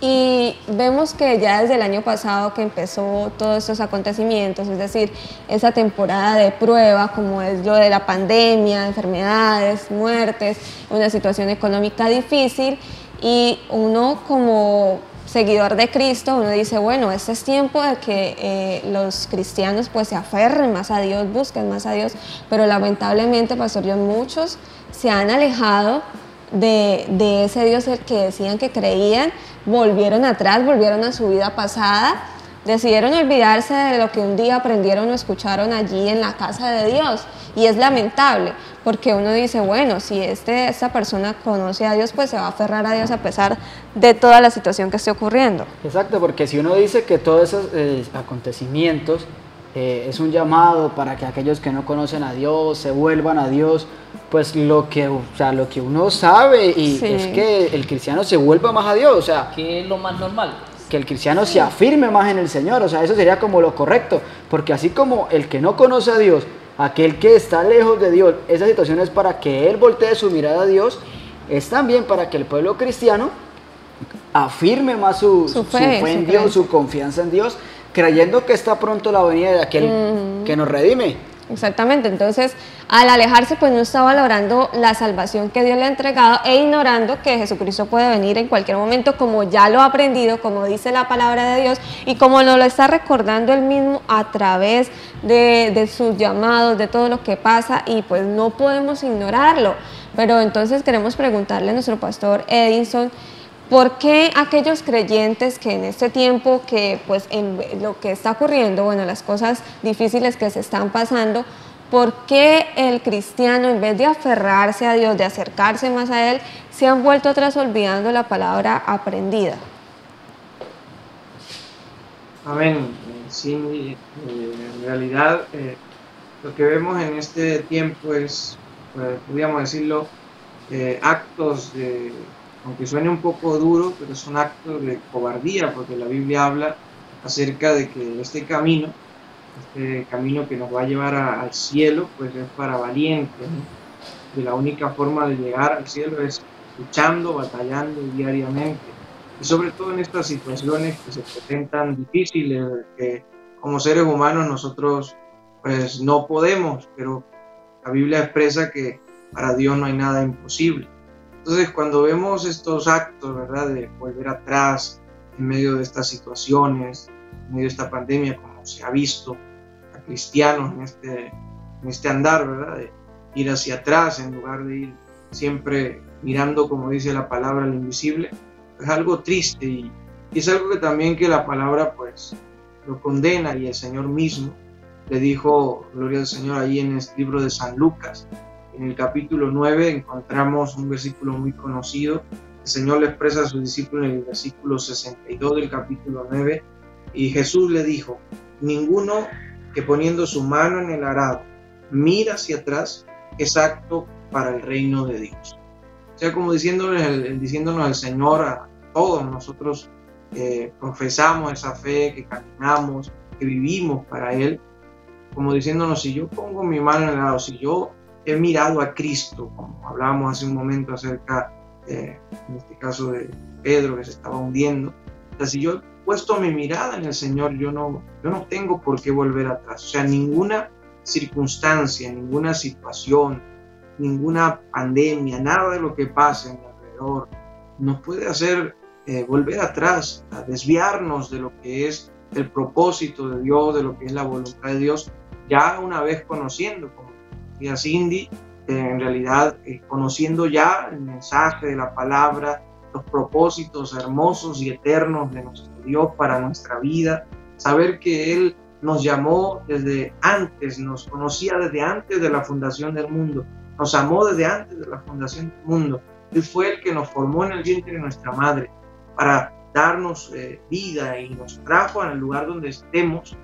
S3: Y vemos que ya desde el año pasado que empezó todos estos acontecimientos, es decir, esa temporada de prueba, como es lo de la pandemia, enfermedades, muertes, una situación económica difícil, y uno como seguidor de Cristo, uno dice, bueno, este es tiempo de que los cristianos pues se aferren más a Dios, busquen más a Dios, pero lamentablemente, Pastor John, muchos se han alejado de ese Dios que decían que creían, volvieron atrás, volvieron a su vida pasada, decidieron olvidarse de lo que un día aprendieron o escucharon allí en la casa de Dios. Y es lamentable, porque uno dice, bueno, si esta persona conoce a Dios, pues se va a aferrar a Dios a pesar de toda la situación que esté ocurriendo.
S5: Exacto, porque si uno dice que todos esos acontecimientos es un llamado para que aquellos que no conocen a Dios se vuelvan a Dios, pues lo que uno sabe y es que el cristiano se vuelva más a Dios, o sea,
S4: que es lo más normal.
S5: Que el cristiano se afirme más en el Señor, o sea, eso sería como lo correcto, porque así como el que no conoce a Dios, aquel que está lejos de Dios, esa situación es para que él voltee su mirada a Dios, es también para que el pueblo cristiano afirme más su fe en Dios, su confianza en Dios, creyendo que está pronto la venida de aquel que nos redime.
S3: Exactamente, entonces al alejarse pues no está valorando la salvación que Dios le ha entregado e ignorando que Jesucristo puede venir en cualquier momento, como ya lo ha aprendido, como dice la palabra de Dios y como nos lo está recordando él mismo a través de sus llamados, de todo lo que pasa, y pues no podemos ignorarlo. Pero entonces queremos preguntarle a nuestro pastor Edinson, ¿por qué aquellos creyentes que en este tiempo que pues en lo que está ocurriendo, bueno, las cosas difíciles que se están pasando, por qué el cristiano en vez de aferrarse a Dios, de acercarse más a Él, se han vuelto atrás olvidando la palabra aprendida?
S6: Amén. Sí, en realidad lo que vemos en este tiempo es, podríamos decirlo, actos de, aunque suene un poco duro, pero son actos de cobardía, porque la Biblia habla acerca de que este camino que nos va a llevar al cielo, pues es para valientes, ¿no? Y la única forma de llegar al cielo es luchando, batallando diariamente, y sobre todo en estas situaciones que se presentan difíciles, que como seres humanos nosotros pues no podemos, pero la Biblia expresa que para Dios no hay nada imposible. Entonces, cuando vemos estos actos, ¿verdad?, de volver atrás en medio de estas situaciones, en medio de esta pandemia, como se ha visto a cristianos en este andar, ¿verdad?, de ir hacia atrás en lugar de ir siempre mirando, como dice la palabra, al invisible, es algo triste y es algo que también que la palabra pues lo condena, y el Señor mismo le dijo, gloria al Señor, ahí en el libro de San Lucas. En el capítulo 9 encontramos un versículo muy conocido. El Señor le expresa a sus discípulos en el versículo 62 del capítulo 9. Y Jesús le dijo, ninguno que poniendo su mano en el arado mira hacia atrás es apto para el reino de Dios. O sea, como diciéndonos el Señor a todos nosotros que profesamos esa fe, que caminamos, que vivimos para Él, como diciéndonos, si yo pongo mi mano en el arado, si yo he mirado a Cristo, como hablábamos hace un momento acerca, en este caso de Pedro que se estaba hundiendo, o sea, si yo he puesto mi mirada en el Señor, yo no tengo por qué volver atrás. O sea, ninguna circunstancia, ninguna situación, ninguna pandemia, nada de lo que pase en mi alrededor nos puede hacer volver atrás, a desviarnos de lo que es el propósito de Dios, de lo que es la voluntad de Dios, ya una vez conociendo, como decía Cindy, en realidad conociendo ya el mensaje de la palabra, los propósitos hermosos y eternos de nuestro Dios para nuestra vida, saber que Él nos llamó desde antes, nos conocía desde antes de la fundación del mundo, nos amó desde antes de la fundación del mundo. Él fue el que nos formó en el vientre de nuestra madre para darnos vida y nos trajo en el lugar donde estemos.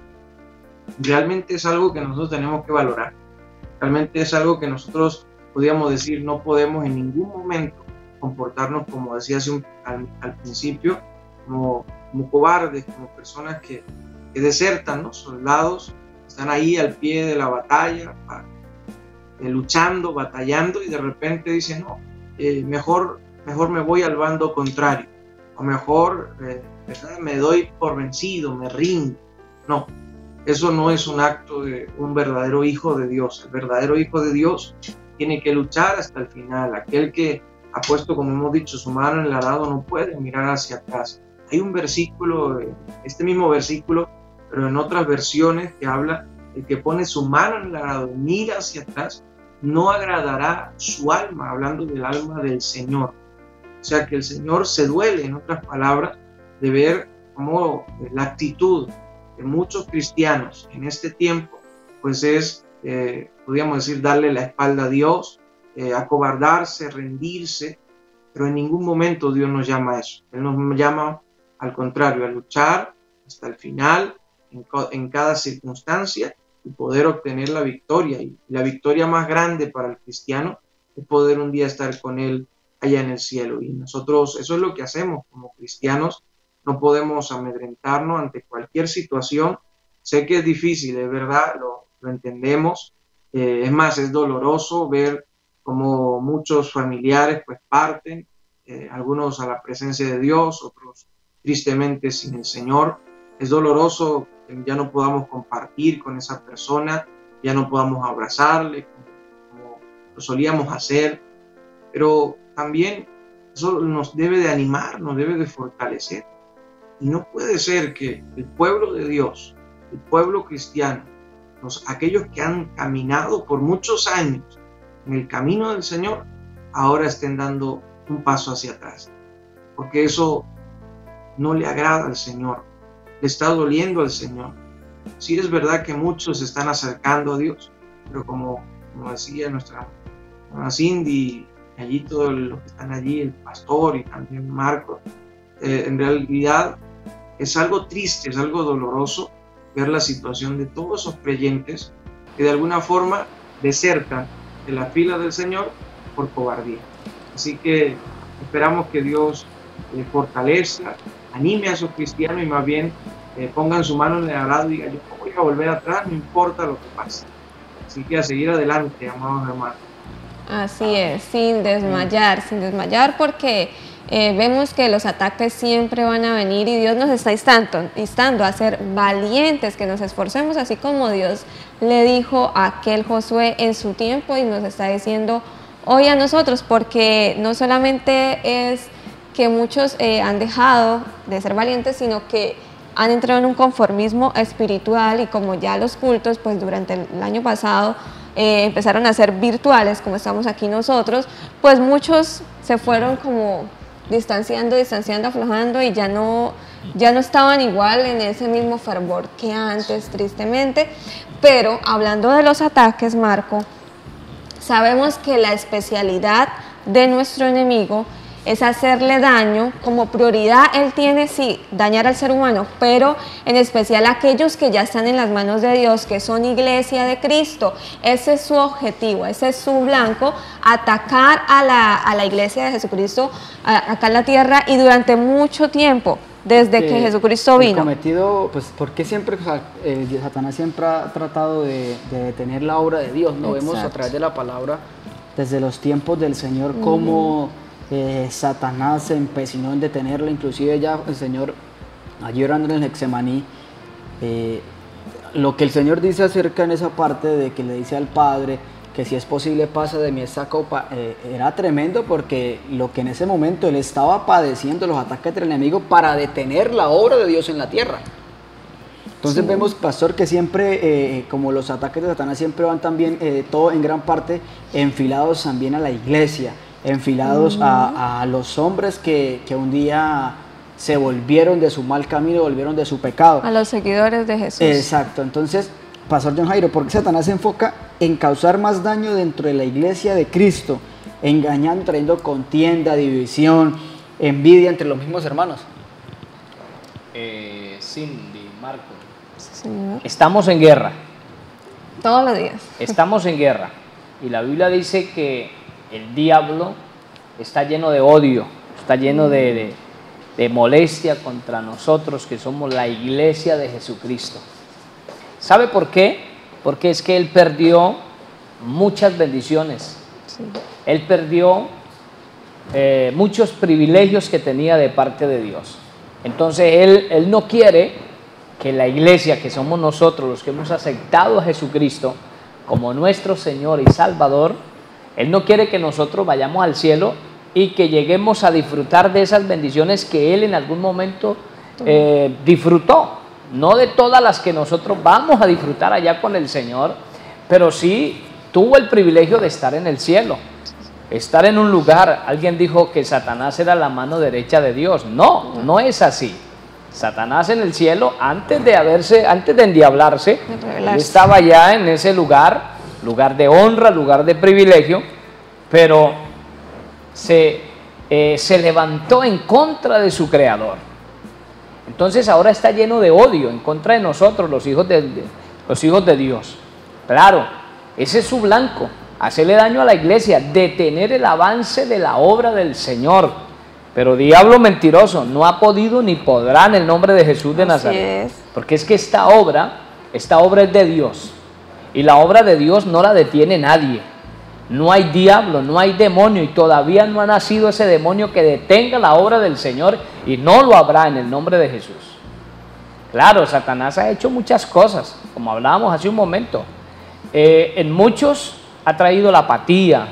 S6: Realmente es algo que nosotros tenemos que valorar. Realmente es algo que nosotros podríamos decir, no podemos en ningún momento comportarnos, como decía al principio, como cobardes, como personas que desertan, ¿no? Soldados están ahí al pie de la batalla, luchando, batallando, y de repente dicen, no, mejor me voy al bando contrario, o mejor me doy por vencido, me rindo. No, eso no es un acto de un verdadero hijo de Dios. El verdadero hijo de Dios tiene que luchar hasta el final. Aquel que ha puesto, como hemos dicho, su mano en el arado no puede mirar hacia atrás. Hay un versículo, este mismo versículo, pero en otras versiones, que habla: el que pone su mano en el arado, mira hacia atrás, no agradará su alma, hablando del alma del Señor. O sea que el Señor se duele, en otras palabras, de ver cómo la actitud de muchos cristianos en este tiempo, pues es, podríamos decir, darle la espalda a Dios, acobardarse, rendirse, pero en ningún momento Dios nos llama a eso. Él nos llama, al contrario, a luchar hasta el final, en cada circunstancia, y poder obtener la victoria. Y la victoria más grande para el cristiano es poder un día estar con Él allá en el cielo. Y nosotros, eso es lo que hacemos como cristianos. No podemos amedrentarnos ante cualquier situación. Sé que es difícil, es verdad, lo entendemos. Es más, es doloroso ver cómo muchos familiares pues parten, algunos a la presencia de Dios, otros tristemente sin el Señor. Es doloroso que ya no podamos compartir con esa persona, ya no podamos abrazarle como lo solíamos hacer, pero también eso nos debe de animar, nos debe de fortalecer. Y no puede ser que el pueblo de Dios, el pueblo cristiano, aquellos que han caminado por muchos años en el camino del Señor, ahora estén dando un paso hacia atrás, porque eso no le agrada al Señor, le está doliendo al Señor. Sí, es verdad que muchos se están acercando a Dios, pero como decía nuestra hermana Cindy, allí todos los que están allí, el pastor y también Marco, en realidad es algo triste, es algo doloroso ver la situación de todos esos creyentes que de alguna forma desertan de la fila del Señor por cobardía. Así que esperamos que Dios fortalezca, anime a esos cristianos y más bien pongan su mano en el arado y digan: yo no voy a volver atrás, no importa lo que pase. Así que a seguir adelante, amados hermanos.
S3: Así es, sin desmayar, porque vemos que los ataques siempre van a venir y Dios nos está instando a ser valientes, que nos esforcemos, así como Dios le dijo a aquel Josué en su tiempo, y nos está diciendo hoy a nosotros, porque no solamente es que muchos han dejado de ser valientes, sino que han entrado en un conformismo espiritual, y como ya los cultos pues durante el año pasado empezaron a ser virtuales, como estamos aquí nosotros, pues muchos se fueron como distanciando, aflojando, y ya no estaban igual en ese mismo fervor que antes, tristemente. Pero hablando de los ataques, Marco, sabemos que la especialidad de nuestro enemigo es hacerle daño. Como prioridad él tiene, sí, dañar al ser humano, pero en especial a aquellos que ya están en las manos de Dios, que son iglesia de Cristo. Ese es su objetivo, ese es su blanco: atacar a la iglesia de Jesucristo acá en la tierra, y durante mucho tiempo, desde que Jesucristo vino.
S5: El cometido, pues, porque siempre, Satanás siempre ha tratado de detener la obra de Dios, ¿no? Vemos a través de la palabra, desde los tiempos del Señor, cómo Satanás se empecinó en detenerla. Inclusive ya el Señor, allí orando en el Getsemaní, lo que el Señor dice acerca en esa parte de que le dice al Padre que si es posible pasa de mí esta copa, era tremendo, porque lo que en ese momento él estaba padeciendo, los ataques del enemigo para detener la obra de Dios en la tierra. Entonces vemos, pastor, que siempre, como los ataques de Satanás siempre van también, todo en gran parte, enfilados también a la iglesia, enfilados a los hombres que un día se volvieron de su mal camino, volvieron de su pecado.
S3: A los seguidores de Jesús.
S5: Exacto. Entonces, pastor John Jairo, ¿por qué Satanás se enfoca en causar más daño dentro de la iglesia de Cristo, engañando, trayendo contienda, división, envidia entre los mismos hermanos?
S4: Cindy, Marco,
S3: Señor.
S4: Estamos en guerra.
S3: Todos los días.
S4: Estamos en guerra. Y la Biblia dice que el diablo está lleno de odio, está lleno de molestia contra nosotros, que somos la iglesia de Jesucristo. ¿Sabe por qué? Porque es que él perdió muchas bendiciones. Sí. Él perdió muchos privilegios que tenía de parte de Dios. Entonces él no quiere que la iglesia, que somos nosotros los que hemos aceptado a Jesucristo como nuestro Señor y Salvador, él no quiere que nosotros vayamos al cielo y que lleguemos a disfrutar de esas bendiciones que Él en algún momento disfrutó. No de todas las que nosotros vamos a disfrutar allá con el Señor, pero sí tuvo el privilegio de estar en el cielo, estar en un lugar. Alguien dijo que Satanás era la mano derecha de Dios. No, no es así. Satanás en el cielo, antes de endiablarse, él estaba ya en ese lugar de honra, lugar de privilegio, pero se levantó en contra de su creador. Entonces ahora está lleno de odio en contra de nosotros, los hijos de Dios. Claro, ese es su blanco, hacerle daño a la iglesia, detener el avance de la obra del Señor. Pero diablo mentiroso, no ha podido ni podrá en el nombre de Jesús de Nazaret. Porque es que esta obra es de Dios. Y la obra de Dios no la detiene nadie. No hay diablo, no hay demonio, y todavía no ha nacido ese demonio que detenga la obra del Señor, y no lo habrá en el nombre de Jesús. Claro, Satanás ha hecho muchas cosas, como hablábamos hace un momento. En muchos ha traído la apatía,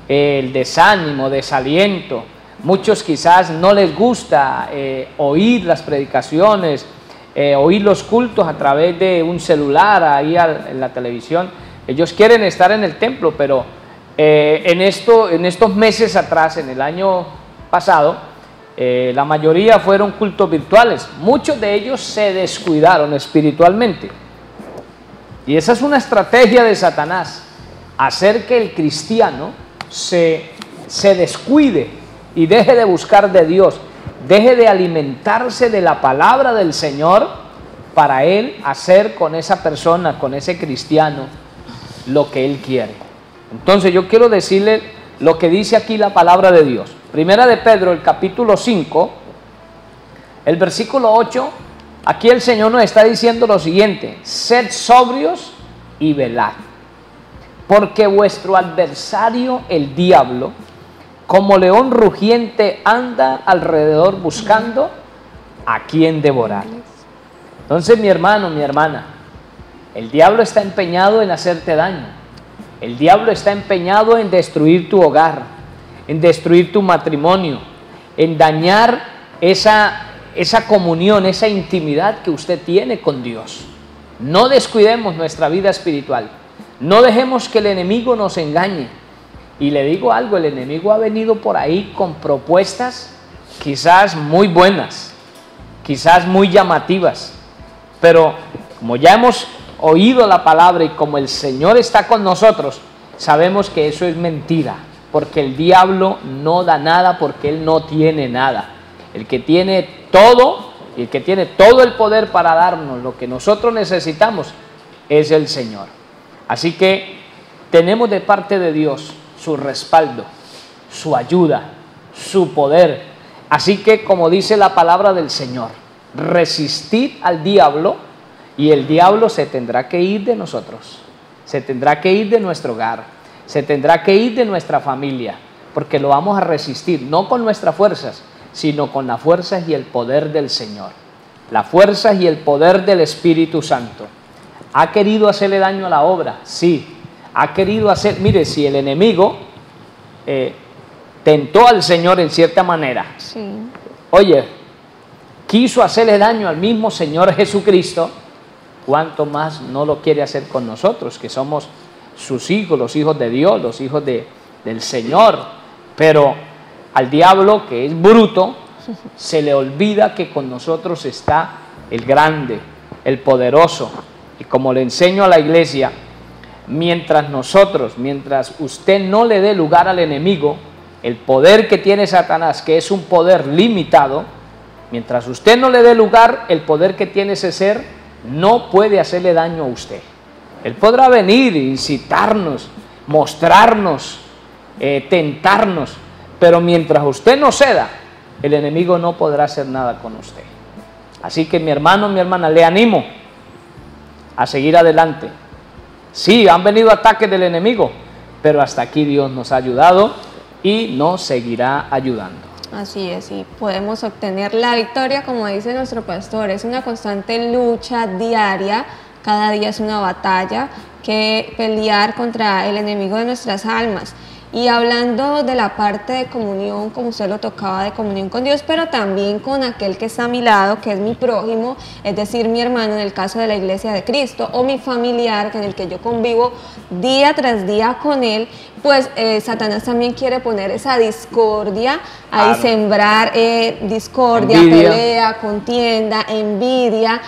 S4: el desánimo, desaliento. Muchos quizás no les gusta oír las predicaciones, oír los cultos a través de un celular, ahí en la televisión. Ellos quieren estar en el templo, pero en estos meses atrás, en el año pasado, la mayoría fueron cultos virtuales. Muchos de ellos se descuidaron espiritualmente. Y esa es una estrategia de Satanás, hacer que el cristiano se descuide y deje de buscar de Dios, deje de alimentarse de la palabra del Señor, para él hacer con esa persona, con ese cristiano, lo que él quiere. Entonces yo quiero decirle lo que dice aquí la palabra de Dios. Primera de Pedro, el capítulo 5, el versículo 8, aquí el Señor nos está diciendo lo siguiente: sed sobrios y velad, porque vuestro adversario, el diablo, como león rugiente, anda alrededor buscando a quien devorar. Entonces, mi hermano, mi hermana, el diablo está empeñado en hacerte daño. El diablo está empeñado en destruir tu hogar, en destruir tu matrimonio, en dañar esa comunión, esa intimidad que usted tiene con Dios. No descuidemos nuestra vida espiritual. No dejemos que el enemigo nos engañe. Y le digo algo, el enemigo ha venido por ahí con propuestas quizás muy buenas, quizás muy llamativas, pero como ya hemos oído la palabra y como el Señor está con nosotros, sabemos que eso es mentira, porque el diablo no da nada, porque él no tiene nada. El que tiene todo, y el que tiene todo el poder para darnos lo que nosotros necesitamos, es el Señor. Así que tenemos de parte de Dios su respaldo, su ayuda, su poder. Así que, como dice la palabra del Señor, resistid al diablo y el diablo se tendrá que ir de nosotros, se tendrá que ir de nuestro hogar, se tendrá que ir de nuestra familia, porque lo vamos a resistir, no con nuestras fuerzas, sino con las fuerzas y el poder del Señor, las fuerzas y el poder del Espíritu Santo. ¿Ha querido hacerle daño a la obra? Sí. Ha querido hacer, mire, si el enemigo tentó al Señor en cierta manera, sí. Oye, quiso hacerle daño al mismo Señor Jesucristo, ¿cuánto más no lo quiere hacer con nosotros, que somos sus hijos, los hijos de Dios, los hijos del Señor? Pero al diablo, que es bruto, se le olvida que con nosotros está el grande, el poderoso. Y como le enseño a la iglesia, mientras usted no le dé lugar al enemigo, el poder que tiene Satanás, que es un poder limitado, mientras usted no le dé lugar, el poder que tiene ese ser no puede hacerle daño a usted. Él podrá venir, incitarnos, mostrarnos, tentarnos, pero mientras usted no ceda, el enemigo no podrá hacer nada con usted. Así que mi hermano, mi hermana, le animo a seguir adelante. Sí, han venido ataques del enemigo, pero hasta aquí Dios nos ha ayudado y nos seguirá ayudando.
S3: Así es, y podemos obtener la victoria, como dice nuestro pastor. Es una constante lucha diaria, cada día es una batalla que pelear contra el enemigo de nuestras almas. Y hablando de la parte de comunión, como usted lo tocaba, de comunión con Dios, pero también con aquel que está a mi lado, que es mi prójimo, es decir, mi hermano en el caso de la Iglesia de Cristo, o mi familiar en el que yo convivo día tras día con él, pues Satanás también quiere poner esa discordia, ahí sembrar discordia,
S5: envidia,
S3: pelea, contienda, envidia,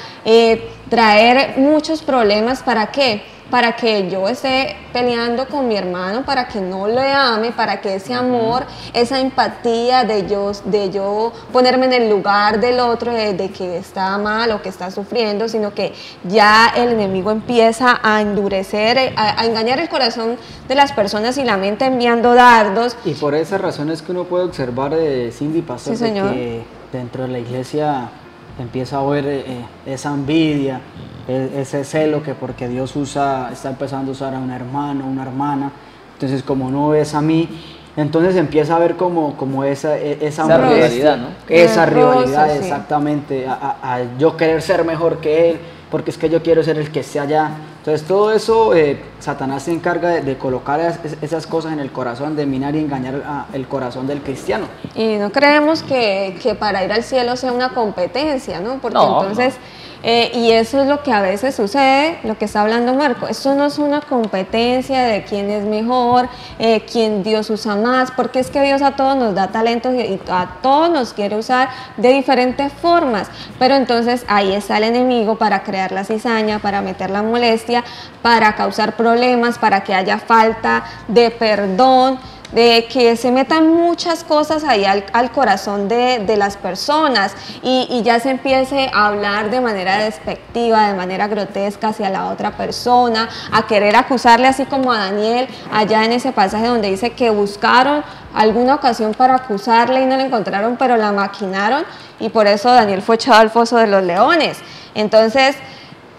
S3: traer muchos problemas. ¿Para qué? Para que yo esté peleando con mi hermano, para que no le ame, para que ese amor, esa empatía de yo ponerme en el lugar del otro, de que está mal o que está sufriendo, sino que ya el enemigo empieza a endurecer, a engañar el corazón de las personas y la mente enviando dardos.
S5: Y por esas razones que uno puede observar, Cindy, pastor,
S3: Sí, señor,
S5: que dentro de la iglesia empieza a ver esa envidia, ese celo, que porque Dios está empezando a usar a un hermano, una hermana, entonces como no ves a mí, entonces empieza a ver como esa
S4: rivalidad, ¿no?
S5: Esa rivalidad,
S3: sí,
S5: exactamente, a yo querer ser mejor que él, porque es que yo quiero ser el que esté allá. Entonces todo eso, Satanás se encarga de colocar esas cosas en el corazón, de minar y engañar el corazón del cristiano.
S3: Y no creemos que para ir al cielo sea una competencia, ¿no? Porque entonces... y eso es lo que a veces sucede, lo que está hablando Marco. Esto no es una competencia de quién es mejor, quién Dios usa más, porque es que Dios a todos nos da talentos y a todos nos quiere usar de diferentes formas. Pero entonces ahí está el enemigo para crear la cizaña, para meter la molestia, para causar problemas, para que haya falta de perdón, de que se metan muchas cosas ahí al corazón de las personas y ya se empiece a hablar de manera despectiva, de manera grotesca hacia la otra persona, a querer acusarle, así como a Daniel allá en ese pasaje donde dice que buscaron alguna ocasión para acusarle y no la encontraron, pero la maquinaron, y por eso Daniel fue echado al foso de los leones. Entonces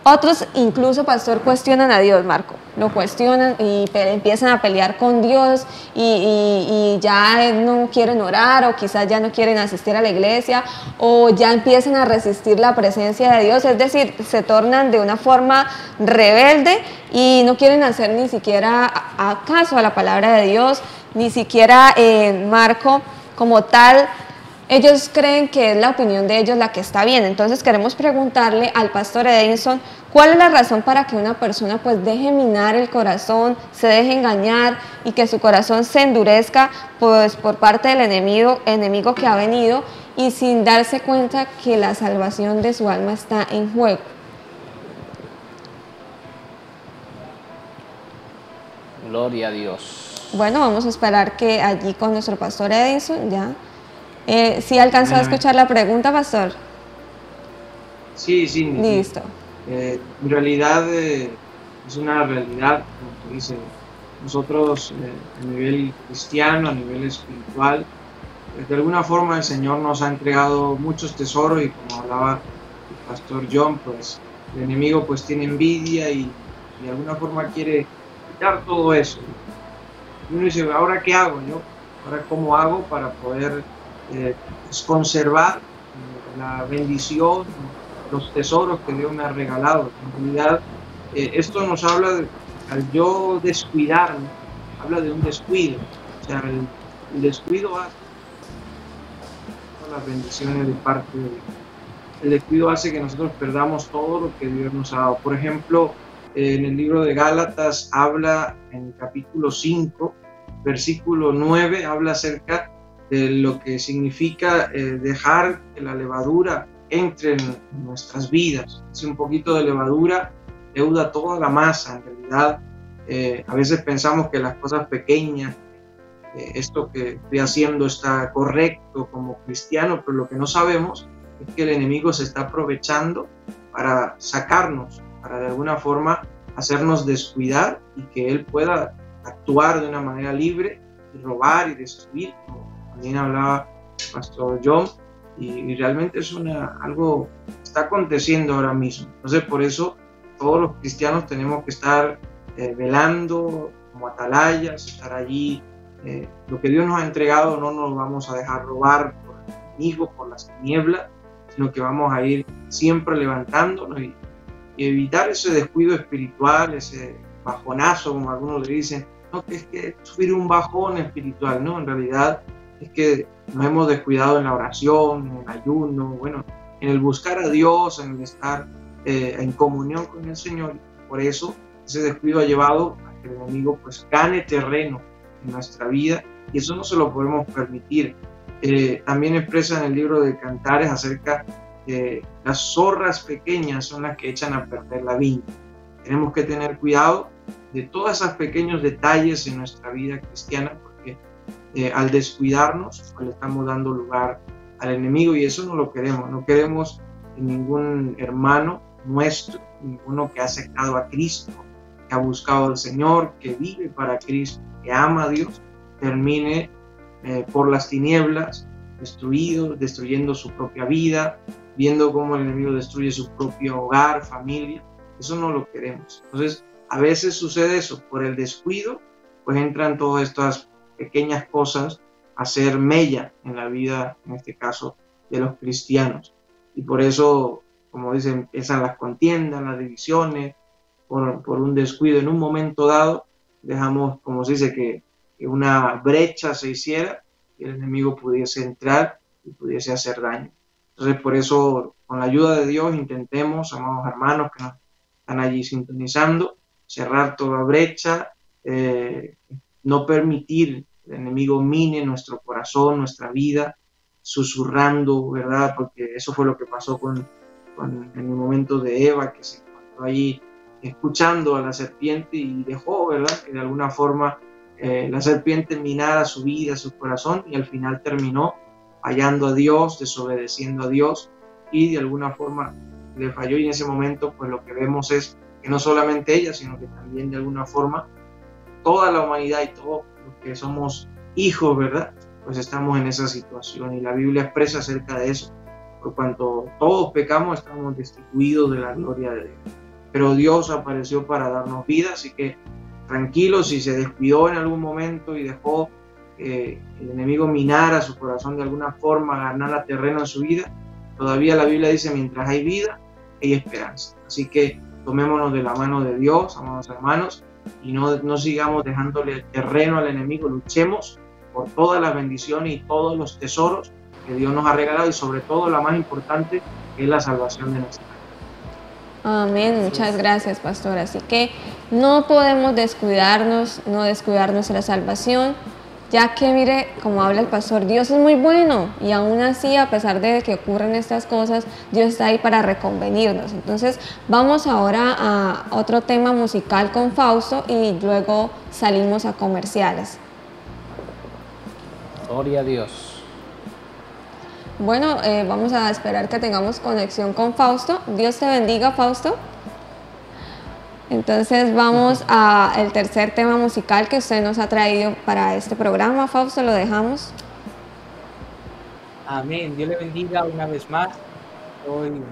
S3: otros incluso, pastor, cuestionan a Dios, Marco, lo cuestionan y empiezan a pelear con Dios y ya no quieren orar, o quizás ya no quieren asistir a la iglesia, o ya empiezan a resistir la presencia de Dios, es decir, se tornan de una forma rebelde y no quieren hacer ni siquiera caso a la palabra de Dios, ni siquiera, Marco, como tal. Ellos creen que es la opinión de ellos la que está bien. Entonces queremos preguntarle al pastor Edinson, ¿cuál es la razón para que una persona pues deje minar el corazón, se deje engañar y que su corazón se endurezca pues por parte del enemigo que ha venido, y sin darse cuenta que la salvación de su alma está en juego?
S4: Gloria a Dios.
S3: Bueno, vamos a esperar que allí con nuestro pastor Edinson ya... ¿sí alcanzó a escuchar la pregunta, pastor?
S6: Sí.
S3: Listo.
S6: En realidad es una realidad, como tú dices, nosotros a nivel cristiano, a nivel espiritual, de alguna forma el Señor nos ha entregado muchos tesoros, y como hablaba el pastor John, pues el enemigo pues tiene envidia y de alguna forma quiere quitar todo eso. Y uno dice, ¿ahora qué hago yo? ¿Ahora cómo hago para poder conservar la bendición, los tesoros que Dios me ha regalado? En realidad, esto nos habla al yo descuidarme, habla de un descuido. O sea, el descuido hace las bendiciones de parte de Dios. El descuido hace que nosotros perdamos todo lo que Dios nos ha dado. Por ejemplo, en el libro de Gálatas habla, en el capítulo 5, versículo 9, habla acerca de lo que significa dejar que la levadura entre en nuestras vidas. Si un poquito de levadura leuda toda la masa. En realidad, a veces pensamos que las cosas pequeñas, esto que estoy haciendo está correcto como cristiano, pero lo que no sabemos es que el enemigo se está aprovechando para sacarnos, para de alguna forma hacernos descuidar y que él pueda actuar de una manera libre y robar y destruir, como también hablaba el pastor John, y realmente es algo que está aconteciendo ahora mismo. Entonces, por eso todos los cristianos tenemos que estar velando como atalayas, estar allí. Lo que Dios nos ha entregado no nos vamos a dejar robar por el enemigo, por las tinieblas, sino que vamos a ir siempre levantándonos y evitar ese descuido espiritual, ese bajonazo, como algunos le dicen, no que es que sufrir un bajón espiritual, no, en realidad es que nos hemos descuidado en la oración, en el ayuno, bueno, en el buscar a Dios, en el estar en comunión con el Señor. Por eso ese descuido ha llevado a que el enemigo pues gane terreno en nuestra vida, y eso no se lo podemos permitir. También expresa en el libro de Cantares acerca de las zorras pequeñas son las que echan a perder la viña. Tenemos que tener cuidado de todos esos pequeños detalles en nuestra vida cristiana, porque al descuidarnos pues le estamos dando lugar al enemigo, y eso no lo queremos. No queremos que ningún hermano nuestro, ninguno que ha aceptado a Cristo, que ha buscado al Señor, que vive para Cristo, que ama a Dios, termine por las tinieblas, destruyendo su propia vida, viendo cómo el enemigo destruye su propio hogar, familia. Eso no lo queremos. Entonces, a veces sucede eso, por el descuido, pues entran todas estas pequeñas cosas a hacer mella en la vida, en este caso, de los cristianos. Y por eso, como dicen, empiezan las contiendas, las divisiones, por un descuido. En un momento dado, dejamos, como se dice, que una brecha se hiciera y el enemigo pudiese entrar y pudiese hacer daño. Entonces, por eso, con la ayuda de Dios, intentemos, amados hermanos que nos están allí sintonizando, cerrar toda brecha, no permitir que el enemigo mine nuestro corazón, nuestra vida, susurrando, ¿verdad? Porque eso fue lo que pasó en el momento de Eva, que se encontró allí escuchando a la serpiente y dejó, ¿verdad?, que de alguna forma la serpiente minara su vida, su corazón, y al final terminó fallando a Dios, desobedeciendo a Dios, y de alguna forma le falló. Y en ese momento pues lo que vemos es que no solamente ella, sino que también de alguna forma toda la humanidad y todos los que somos hijos, ¿verdad?, pues estamos en esa situación, y la Biblia expresa acerca de eso. Por cuanto todos pecamos, estamos destituidos de la gloria de Dios. Pero Dios apareció para darnos vida, así que tranquilos, si se descuidó en algún momento y dejó que el enemigo minara su corazón de alguna forma, ganara terreno en su vida, todavía la Biblia dice, mientras hay vida, hay esperanza. Así que tomémonos de la mano de Dios, amados hermanos, y no sigamos dejándole terreno al enemigo. Luchemos por todas las bendiciones y todos los tesoros que Dios nos ha regalado, y sobre todo la más importante, que es la salvación de nuestra vida.
S3: Amén, muchas gracias, pastor. Así que no podemos descuidarnos de la salvación, ya que mire, como habla el pastor, Dios es muy bueno, y aún así, a pesar de que ocurren estas cosas, Dios está ahí para reconvenirnos. Entonces vamos ahora a otro tema musical con Fausto y luego salimos a comerciales.
S4: Gloria a Dios.
S3: Bueno, vamos a esperar que tengamos conexión con Fausto. Dios te bendiga, Fausto. Entonces vamos al tercer tema musical que usted nos ha traído para este programa. Fausto, lo dejamos.
S8: Amén. Dios le bendiga una vez más. Estoy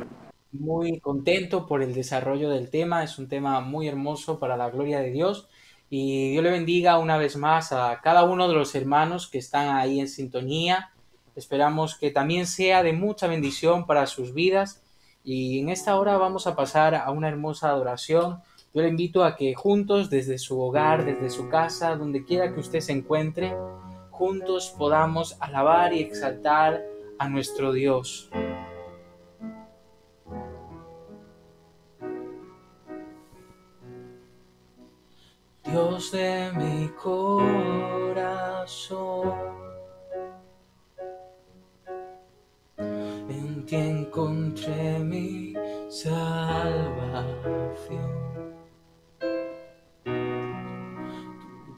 S8: muy contento por el desarrollo del tema. Es un tema muy hermoso para la gloria de Dios. Y Dios le bendiga una vez más a cada uno de los hermanos que están ahí en sintonía. Esperamos que también sea de mucha bendición para sus vidas. Y en esta hora vamos a pasar a una hermosa adoración. Yo le invito a que juntos, desde su hogar, desde su casa, donde quiera que usted se encuentre, juntos podamos alabar y exaltar a nuestro Dios. Dios de mi corazón, en ti encontré mi salvación.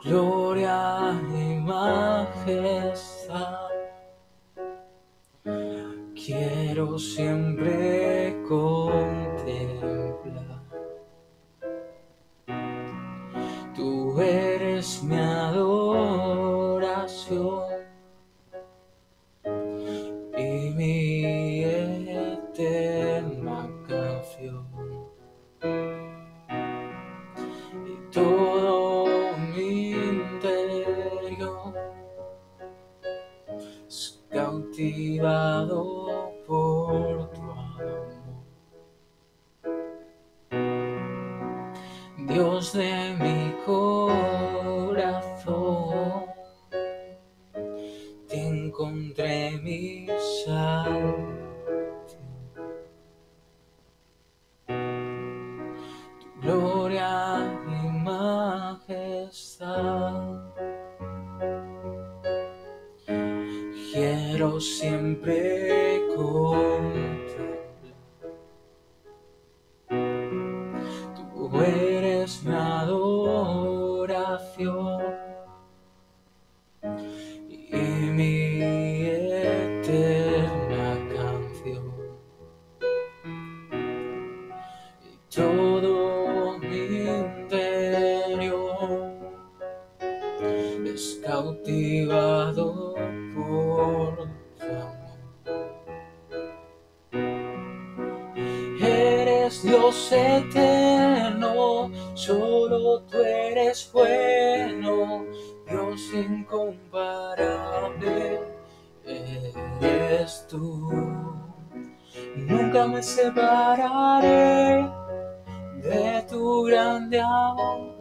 S8: Tu gloria y majestad quiero siempre contemplar. Tú eres mi adoración y mi eterna canción, y todo mi interior es cautivado por tu amor. Dios de mi corazón, encontré mi salvación. Tu gloria y majestad. Quiero siempre contemplar. Tú eres mi adoración y mi eterna canción. Y todo mi interior es cautivado por tu amor. Eres Dios eterno, solo tú eres bueno, Dios incomparable eres tú. Nunca me separaré de tu grande amor.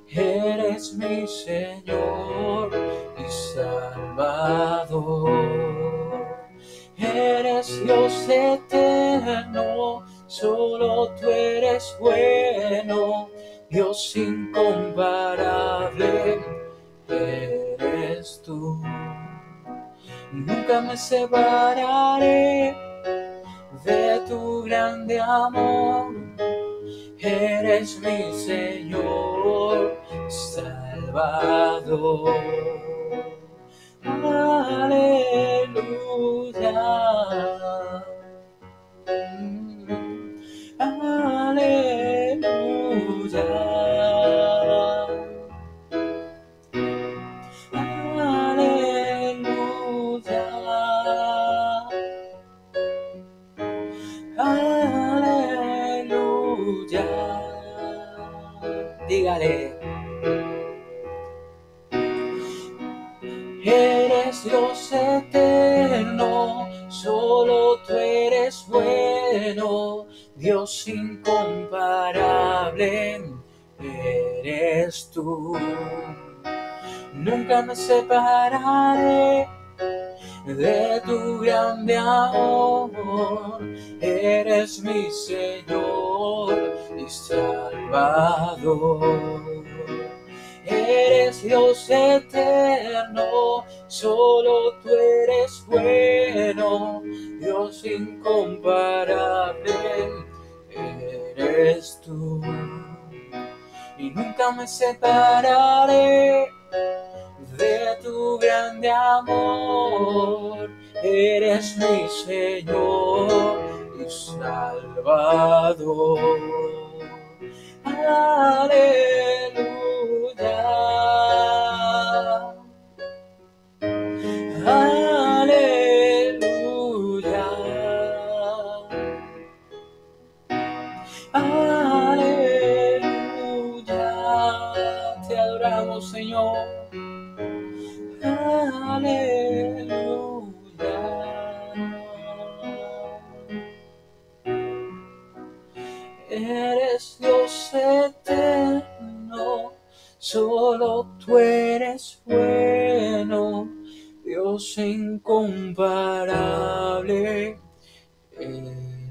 S8: Eres mi Señor y Salvador. Eres Dios eterno, solo tú eres bueno, Dios incomparable eres tú. Nunca me separaré de tu grande amor. Eres mi Señor, Salvador. Aleluya. Aleluya. Aleluya. Aleluya. Dígale. Eres Dios eterno, solo tú eres bueno, Dios incomparable eres tú. Nunca me separaré de tu grande amor. Eres mi Señor y Salvador. Eres Dios eterno, solo tú eres bueno, Dios incomparable eres tú. Y nunca me separaré de tu grande amor. Eres mi Señor y Salvador. Aleluya. Aleluya. Aleluya. Te adoramos, Señor. Aleluya. Eres Dios eterno, solo tú eres bueno, Dios incomparable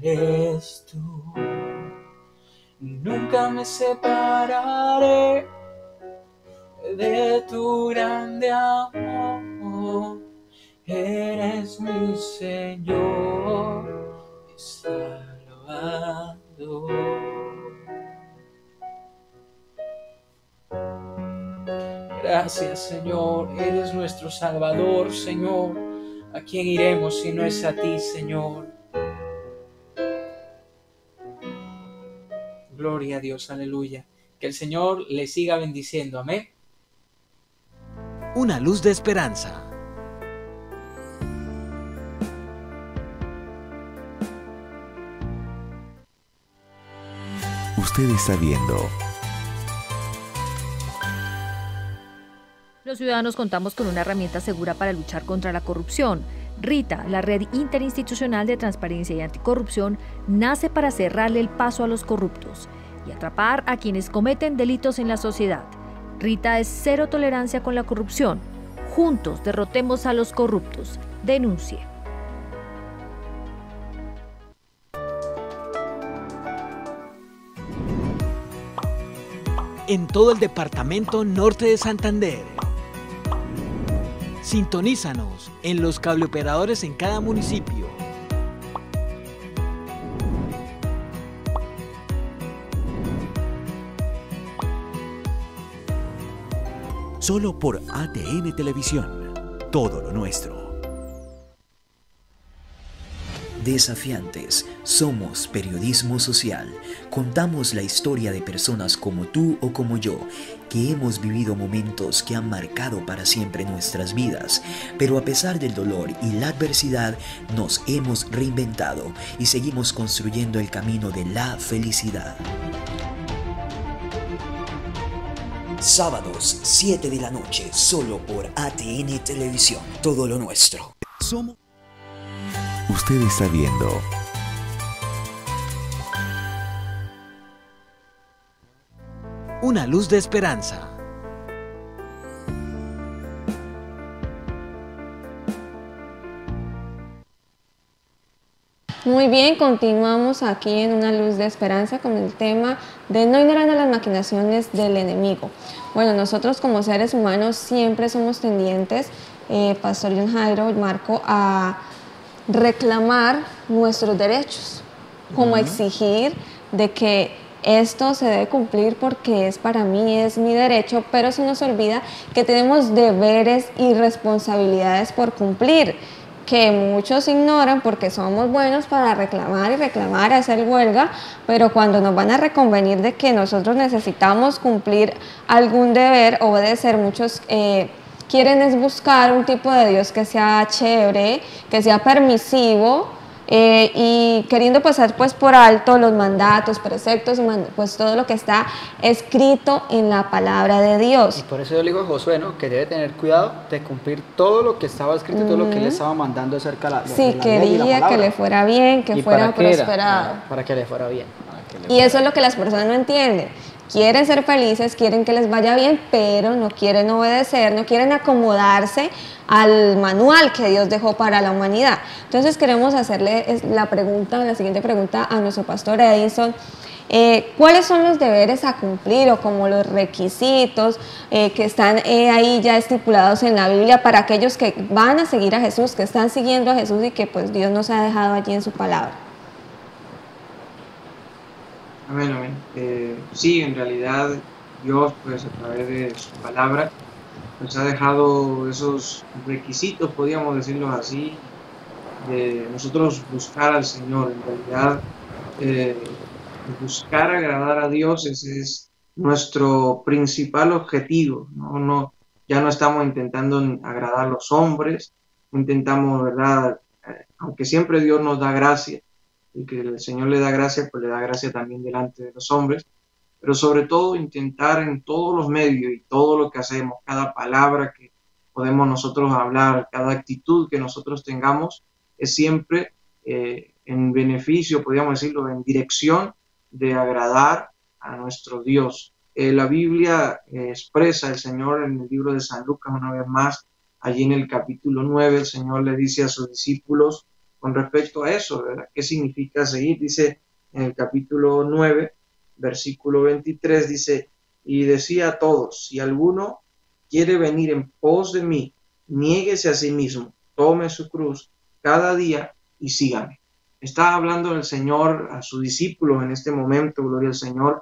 S8: eres tú. Nunca me separaré de tu grande amor. Eres mi Señor y Salvador. Gracias, Señor, eres nuestro Salvador, Señor. ¿A quién iremos si no es a ti, Señor? Gloria a Dios, aleluya. Que el Señor le siga bendiciendo, amén.
S14: Una luz de esperanza.
S9: Usted está viendo.
S10: Los ciudadanos contamos con una herramienta segura para luchar contra la corrupción. RITA, la Red Interinstitucional de Transparencia y Anticorrupción, nace para cerrarle el paso a los corruptos y atrapar a quienes cometen delitos en la sociedad. RITA es cero tolerancia con la corrupción. Juntos derrotemos a los corruptos. Denuncie.
S14: En todo el departamento norte de Santander. Sintonízanos en los cableoperadores en cada municipio.
S9: Solo por ATN Televisión. Todo lo nuestro.
S15: Desafiantes, somos periodismo social. Contamos la historia de personas como tú o como yo, que hemos vivido momentos que han marcado para siempre nuestras vidas, pero a pesar del dolor y la adversidad, nos hemos reinventado y seguimos construyendo el camino de la felicidad. Sábados, 7 de la noche, solo por ATN Televisión. Todo lo nuestro.
S9: Somos... Usted está viendo
S14: Una luz de esperanza.
S3: Muy bien, continuamos aquí en Una Luz de Esperanza con el tema de no ignorar a las maquinaciones del enemigo. Bueno, nosotros como seres humanos siempre somos tendientes, Pastor John Jairo, Marco, a reclamar nuestros derechos, como exigir de que esto se debe cumplir porque es para mí, es mi derecho, pero se nos olvida que tenemos deberes y responsabilidades por cumplir, que muchos ignoran porque somos buenos para reclamar y reclamar, hacer huelga, pero cuando nos van a reconvenir de que nosotros necesitamos cumplir algún deber, obedecer, muchos quieren es buscar un tipo de Dios que sea chévere, que sea permisivo, y queriendo pasar pues por alto los mandatos, preceptos y pues todo lo que está escrito en la palabra de Dios.
S5: Y por eso yo le digo a Josué, ¿no?, que debe tener cuidado de cumplir todo lo que estaba escrito, todo lo que él estaba mandando acerca de la
S3: sí,
S5: de la
S3: quería
S5: ley y la palabra.
S3: que le fuera bien, que fuera prosperado.
S5: Para que le fuera bien.
S3: Y eso es lo que las personas no entienden. Quieren ser felices, quieren que les vaya bien, pero no quieren obedecer, no quieren acomodarse al manual que Dios dejó para la humanidad. Entonces queremos hacerle la siguiente pregunta a nuestro pastor Edison. ¿Cuáles son los deberes a cumplir o como los requisitos que están ahí ya estipulados en la Biblia para aquellos que van a seguir a Jesús, que están siguiendo a Jesús y que pues Dios nos ha dejado allí en su palabra?
S6: Amén, amén. Sí, en realidad Dios, pues a través de su palabra, nos ha dejado esos requisitos, podríamos decirlo así, de nosotros buscar al Señor. En realidad, buscar agradar a Dios, ese es nuestro principal objetivo, ¿no? Ya no estamos intentando agradar a los hombres, intentamos, ¿verdad? Aunque siempre Dios nos da gracia, y que el Señor le da gracia, pues le da gracia también delante de los hombres, pero sobre todo intentar en todos los medios y todo lo que hacemos, cada palabra que podemos nosotros hablar, cada actitud que nosotros tengamos, es siempre en beneficio, podríamos decirlo, en dirección de agradar a nuestro Dios. La Biblia expresa el Señor en el libro de San Lucas una vez más, allí en el capítulo 9, el Señor le dice a sus discípulos con respecto a eso, ¿verdad? ¿Qué significa seguir? Dice en el capítulo 9, versículo 23, dice, y decía a todos, si alguno quiere venir en pos de mí, niéguese a sí mismo, tome su cruz cada día y sígame. Está hablando el Señor a sus discípulos en este momento, gloria al Señor,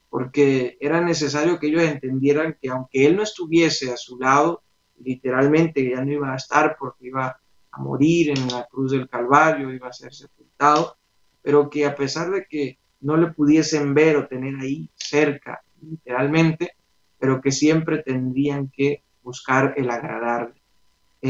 S6: porque era necesario que ellos entendieran que aunque Él no estuviese a su lado, literalmente ya no iba a estar porque iba a morir en la cruz del Calvario, iba a ser sepultado, pero que a pesar de que no le pudiesen ver o tener ahí cerca, literalmente, pero que siempre tendrían que buscar el agradarle.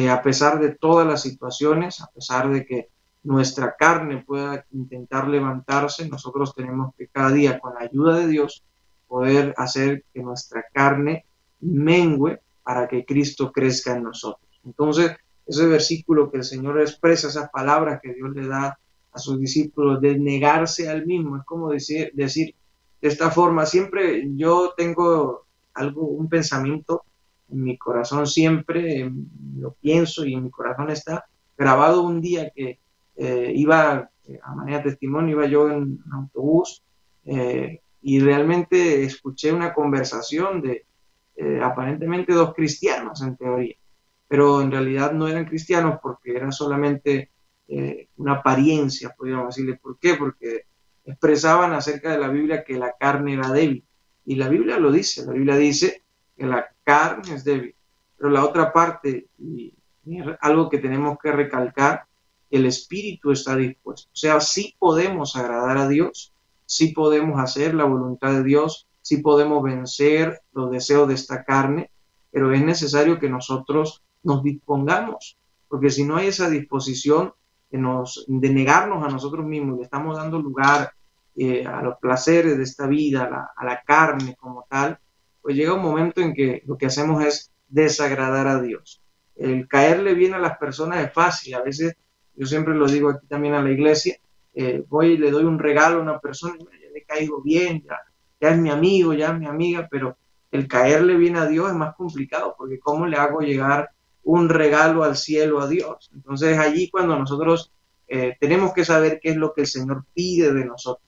S6: A pesar de todas las situaciones, a pesar de que nuestra carne pueda intentar levantarse, nosotros tenemos que cada día, con la ayuda de Dios, poder hacer que nuestra carne mengüe para que Cristo crezca en nosotros. Entonces, ese versículo que el Señor expresa, esas palabras que Dios le da a sus discípulos de negarse al mismo, es como decir de esta forma. Siempre yo tengo un pensamiento mi corazón siempre, lo pienso y en mi corazón está grabado un día que iba, a manera de testimonio, iba yo en un autobús y realmente escuché una conversación de aparentemente dos cristianos en teoría, pero en realidad no eran cristianos porque era solamente una apariencia, podríamos decirle. ¿Por qué? Porque expresaban acerca de la Biblia que la carne era débil. Y la Biblia lo dice, la Biblia dice que la carne es débil. Pero la otra parte, y algo que tenemos que recalcar, el espíritu está dispuesto. O sea, sí podemos agradar a Dios, sí podemos hacer la voluntad de Dios, sí podemos vencer los deseos de esta carne, pero es necesario que nosotros nos dispongamos, porque si no hay esa disposición de negarnos a nosotros mismos, le estamos dando lugar a los placeres de esta vida, a la carne como tal, pues llega un momento en que lo que hacemos es desagradar a Dios. El caerle bien a las personas es fácil. A veces, yo siempre lo digo aquí también a la iglesia, voy y le doy un regalo a una persona y ya le caigo bien, ya es mi amigo, ya es mi amiga, pero el caerle bien a Dios es más complicado, porque ¿cómo le hago llegar un regalo al cielo a Dios? Entonces allí cuando nosotros tenemos que saber qué es lo que el Señor pide de nosotros,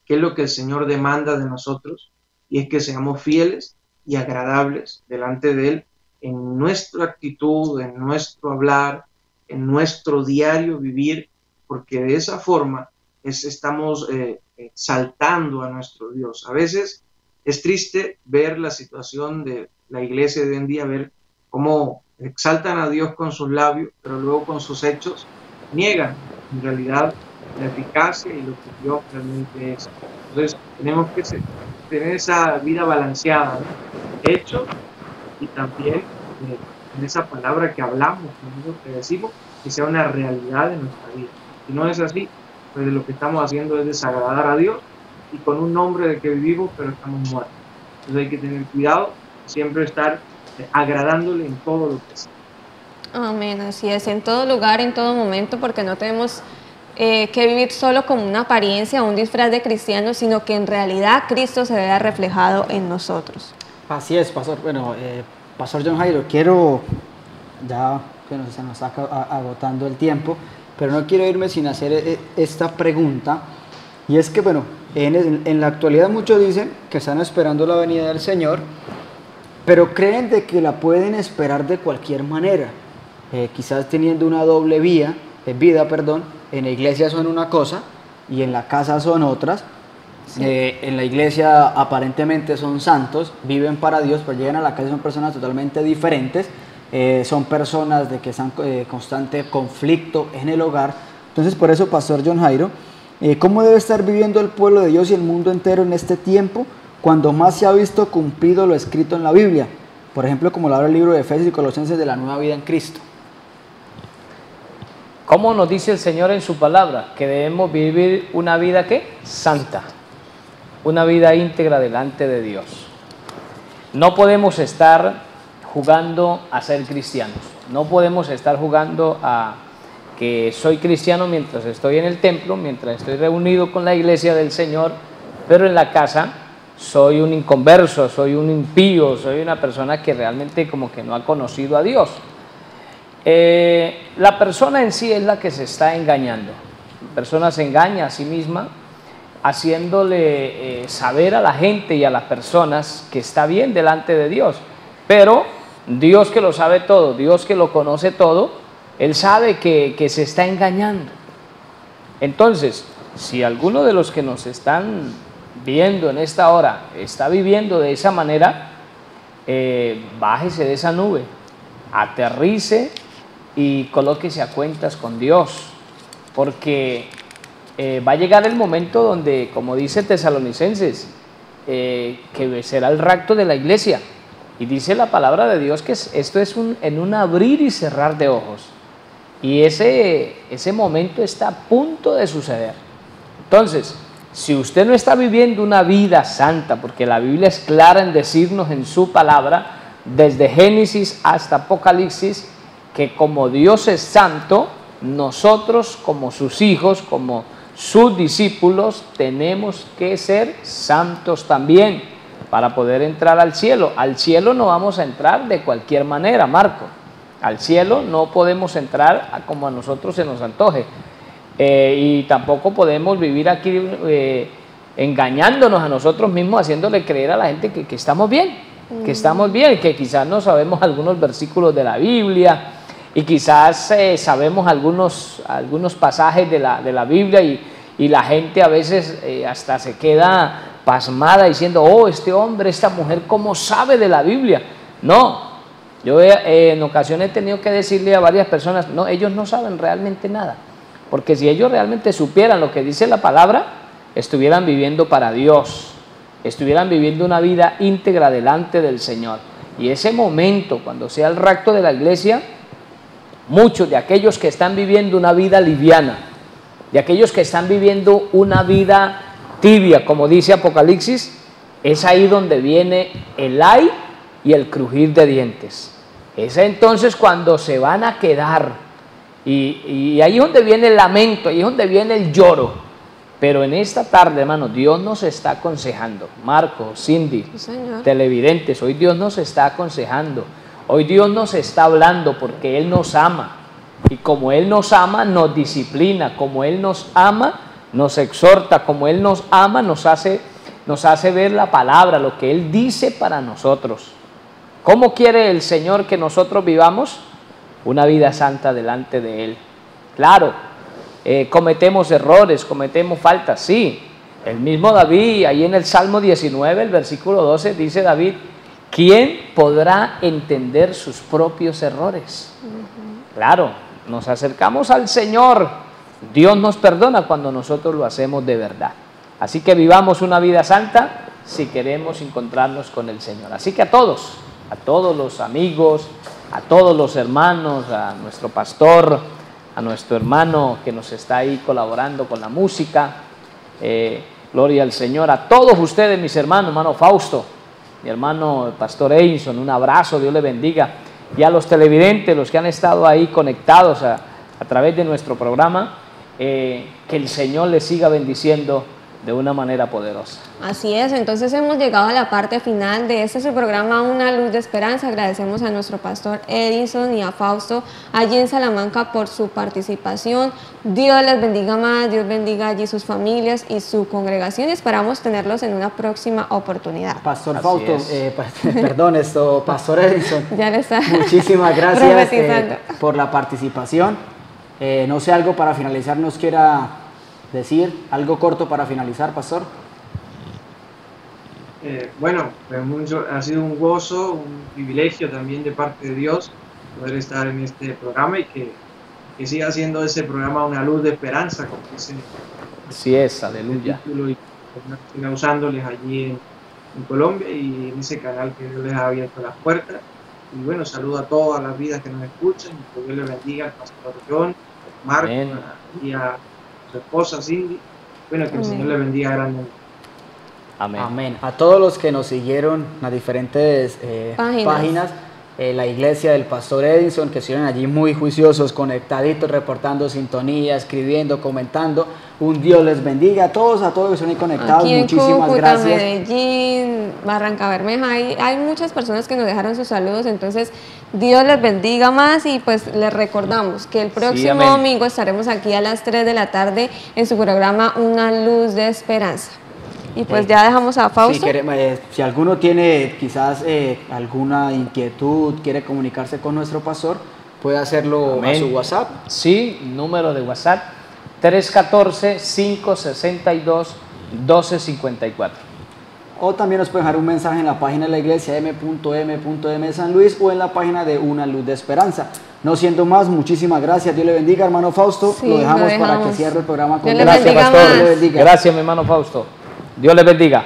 S6: qué es lo que el Señor demanda de nosotros, y es que seamos fieles y agradables delante de Él en nuestra actitud, en nuestro hablar, en nuestro diario vivir, porque de esa forma estamos exaltando a nuestro Dios. A veces es triste ver la situación de la iglesia de hoy en día, ver cómo exaltan a Dios con sus labios, pero luego con sus hechos niegan en realidad la eficacia y lo que Dios realmente es. Entonces tenemos que tener esa vida balanceada, ¿no? Hecho y también en esa palabra que hablamos, en eso que decimos, que sea una realidad en nuestra vida. Si no es así, pues lo que estamos haciendo es desagradar a Dios y con un nombre de que vivimos, pero estamos muertos. Entonces hay que tener cuidado, siempre estar agradándole en todo lo que sea.
S3: Amén, así es, en todo lugar, en todo momento, porque no tenemos que vivir solo como una apariencia o un disfraz de cristiano, sino que en realidad Cristo se vea reflejado en nosotros.
S5: Así es, pastor. Bueno, pastor John Jairo, quiero, ya que se nos está agotando el tiempo, pero no quiero irme sin hacer esta pregunta, y es que, bueno, en la actualidad muchos dicen que están esperando la venida del Señor, pero creen de que la pueden esperar de cualquier manera, quizás teniendo una doble vida, en la iglesia son una cosa y en la casa son otras. Sí. En la iglesia aparentemente son santos, viven para Dios, pero llegan a la casa y son personas totalmente diferentes, son personas de que están en constante conflicto en el hogar. Entonces, por eso, pastor John Jairo, ¿cómo debe estar viviendo el pueblo de Dios y el mundo entero en este tiempo, cuando más se ha visto cumplido lo escrito en la Biblia? Por ejemplo, como lo habla el libro de Efesios y Colosenses de la nueva vida en Cristo.
S4: ¿Cómo nos dice el Señor en su palabra? Que debemos vivir una vida, ¿qué? Santa. Una vida íntegra delante de Dios. No podemos estar jugando a ser cristianos. No podemos estar jugando a que soy cristiano mientras estoy en el templo, mientras estoy reunido con la iglesia del Señor, pero en la casa soy un inconverso, soy un impío, soy una persona que realmente como que no ha conocido a Dios. La persona en sí es la que se está engañando. La persona se engaña a sí misma haciéndole saber a la gente y a las personas que está bien delante de Dios, pero Dios, que lo sabe todo, Dios que lo conoce todo, Él sabe que se está engañando. Entonces, si alguno de los que nos están viendo en esta hora está viviendo de esa manera, bájese de esa nube, aterrice y colóquese a cuentas con Dios, porque va a llegar el momento donde, como dice Tesalonicenses, que será el rapto de la iglesia, y dice la palabra de Dios que esto es en un abrir y cerrar de ojos, y ese momento está a punto de suceder. Entonces, si usted no está viviendo una vida santa, porque la Biblia es clara en decirnos en su palabra, desde Génesis hasta Apocalipsis, que como Dios es santo, nosotros como sus hijos, como sus discípulos, tenemos que ser santos también. para poder entrar al cielo. Al cielo no vamos a entrar de cualquier manera, Marco. Al cielo no podemos entrar como a nosotros se nos antoje. Y tampoco podemos vivir aquí engañándonos a nosotros mismos, haciéndole creer a la gente que estamos bien, que estamos bien, que quizás no sabemos algunos versículos de la Biblia y quizás sabemos algunos pasajes de la Biblia y la gente a veces hasta se queda pasmada diciendo, oh, este hombre, esta mujer, ¿cómo sabe de la Biblia? No, yo en ocasiones he tenido que decirle a varias personas, no, ellos no saben realmente nada, porque si ellos realmente supieran lo que dice la palabra, estuvieran viviendo para Dios, estuvieran viviendo una vida íntegra delante del Señor. Y ese momento, cuando sea el rapto de la iglesia, muchos de aquellos que están viviendo una vida liviana, de aquellos que están viviendo una vida tibia, como dice Apocalipsis, es ahí donde viene el ay y el crujir de dientes. Es entonces cuando se van a quedar, y ahí es donde viene el lamento, ahí es donde viene el lloro. Pero en esta tarde, hermano, Dios nos está aconsejando. Marco, Cindy, televidentes, hoy Dios nos está aconsejando. Hoy Dios nos está hablando porque Él nos ama. Y como Él nos ama, nos disciplina. Como Él nos ama, nos exhorta. Como Él nos ama, nos hace ver la palabra, lo que Él dice para nosotros. ¿Cómo quiere el Señor que nosotros vivamos? Una vida santa delante de Él. Claro, cometemos errores, cometemos faltas, sí. El mismo David, ahí en el Salmo 19, el versículo 12, dice David, ¿quién podrá entender sus propios errores? Claro, nos acercamos al Señor, Dios nos perdona cuando nosotros lo hacemos de verdad. Así que vivamos una vida santa si queremos encontrarnos con el Señor. Así que a todos los amigos, a todos los hermanos, a nuestro pastor, a nuestro hermano que nos está ahí colaborando con la música, gloria al Señor, a todos ustedes, mis hermanos, hermano Fausto, mi hermano pastor Edinson, un abrazo, Dios le bendiga, y a los televidentes, los que han estado ahí conectados a través de nuestro programa, que el Señor les siga bendiciendo de una manera poderosa.
S3: Así es, entonces hemos llegado a la parte final de este su programa Una Luz de Esperanza. Agradecemos a nuestro pastor Edinson y a Fausto allí en Salamanca por su participación. Dios les bendiga más, Dios bendiga allí sus familias y su congregación y esperamos tenerlos en una próxima oportunidad.
S5: Pastor Fausto, Pastor Edinson,
S3: ya le está
S5: muchísimas gracias por la participación. No sé, algo para finalizar nos quiera decir, algo corto para finalizar, pastor.
S6: Bueno, ha sido un gozo, un privilegio también de parte de Dios poder estar en este programa y que siga siendo ese programa una luz de esperanza, como dice.
S4: Así es, aleluya.
S6: Y siga usándoles allí en Colombia y en ese canal que Dios les ha abierto las puertas. Y bueno, saludo a todas las vidas que nos escuchan, que Dios les bendiga al pastor John, Marco y a su esposa Cindy, bueno, que el Señor le bendiga grandemente.
S4: Amén.
S5: Amén. A todos los que nos siguieron en las diferentes páginas, la iglesia del pastor Edinson, que estuvieron allí muy juiciosos, conectaditos, reportando sintonía, escribiendo, comentando. Un Dios les bendiga a todos que están ahí conectados.
S3: Aquí en
S5: muchísimas
S3: Cúcuta,
S5: gracias.
S3: Medellín, Barranca Bermeja, hay muchas personas que nos dejaron sus saludos, entonces Dios les bendiga más y pues les recordamos que el próximo domingo estaremos aquí a las 3 de la tarde en su programa Una Luz de Esperanza. Y pues ya dejamos a Fausto.
S5: Si alguno tiene quizás alguna inquietud, quiere comunicarse con nuestro pastor, puede hacerlo a su WhatsApp.
S4: Sí, número de WhatsApp 314-562-1254.
S5: O también nos pueden dejar un mensaje en la página de la iglesia m.m San Luis o en la página de Una Luz de Esperanza. No siendo más, muchísimas gracias. Dios le bendiga, hermano Fausto.
S3: Sí,
S5: lo dejamos para que cierre el programa con
S4: gracias, pastor. Dios le bendiga. Gracias, mi hermano Fausto. Dios le bendiga.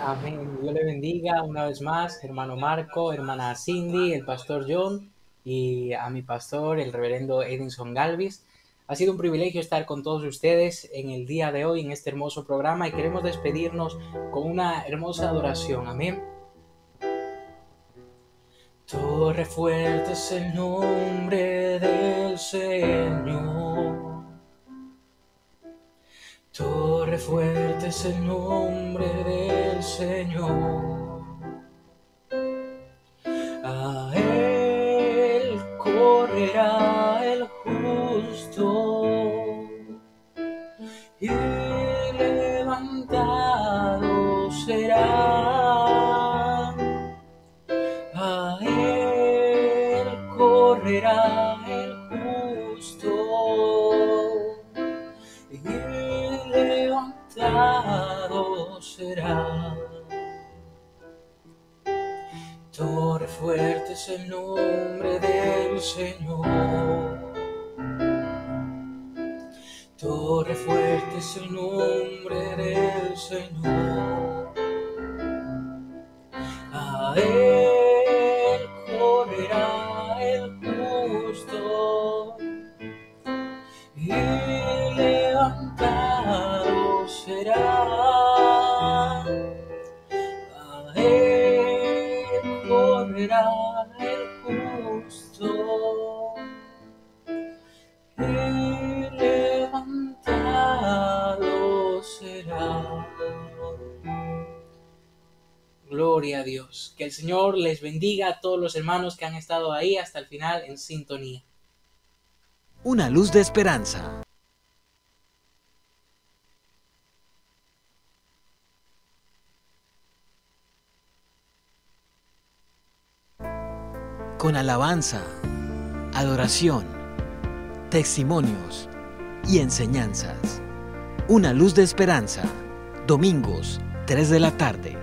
S8: Amén. Dios le bendiga una vez más, hermano Marco, hermana Cindy, el pastor John y a mi pastor, el reverendo Edinson Galvis. Ha sido un privilegio estar con todos ustedes en el día de hoy, en este hermoso programa, y queremos despedirnos con una hermosa adoración. Amén. Torre fuerte es el nombre del Señor. Torre Torre fuerte es el nombre del Señor. A Él correrá el justo y levantado será. A Él correrá el justo y levantado será. Torre fuerte es el nombre del Señor. Torre fuerte es el nombre del Señor. A Él correrá el justo y levantado será. A Él correrá el justo y levantado será. Gloria a Dios. Que el Señor les bendiga a todos los hermanos que han estado ahí hasta el final en sintonía.
S14: Una luz de esperanza. Con alabanza, adoración, testimonios y enseñanzas. Una luz de esperanza. Domingos, 3 de la tarde.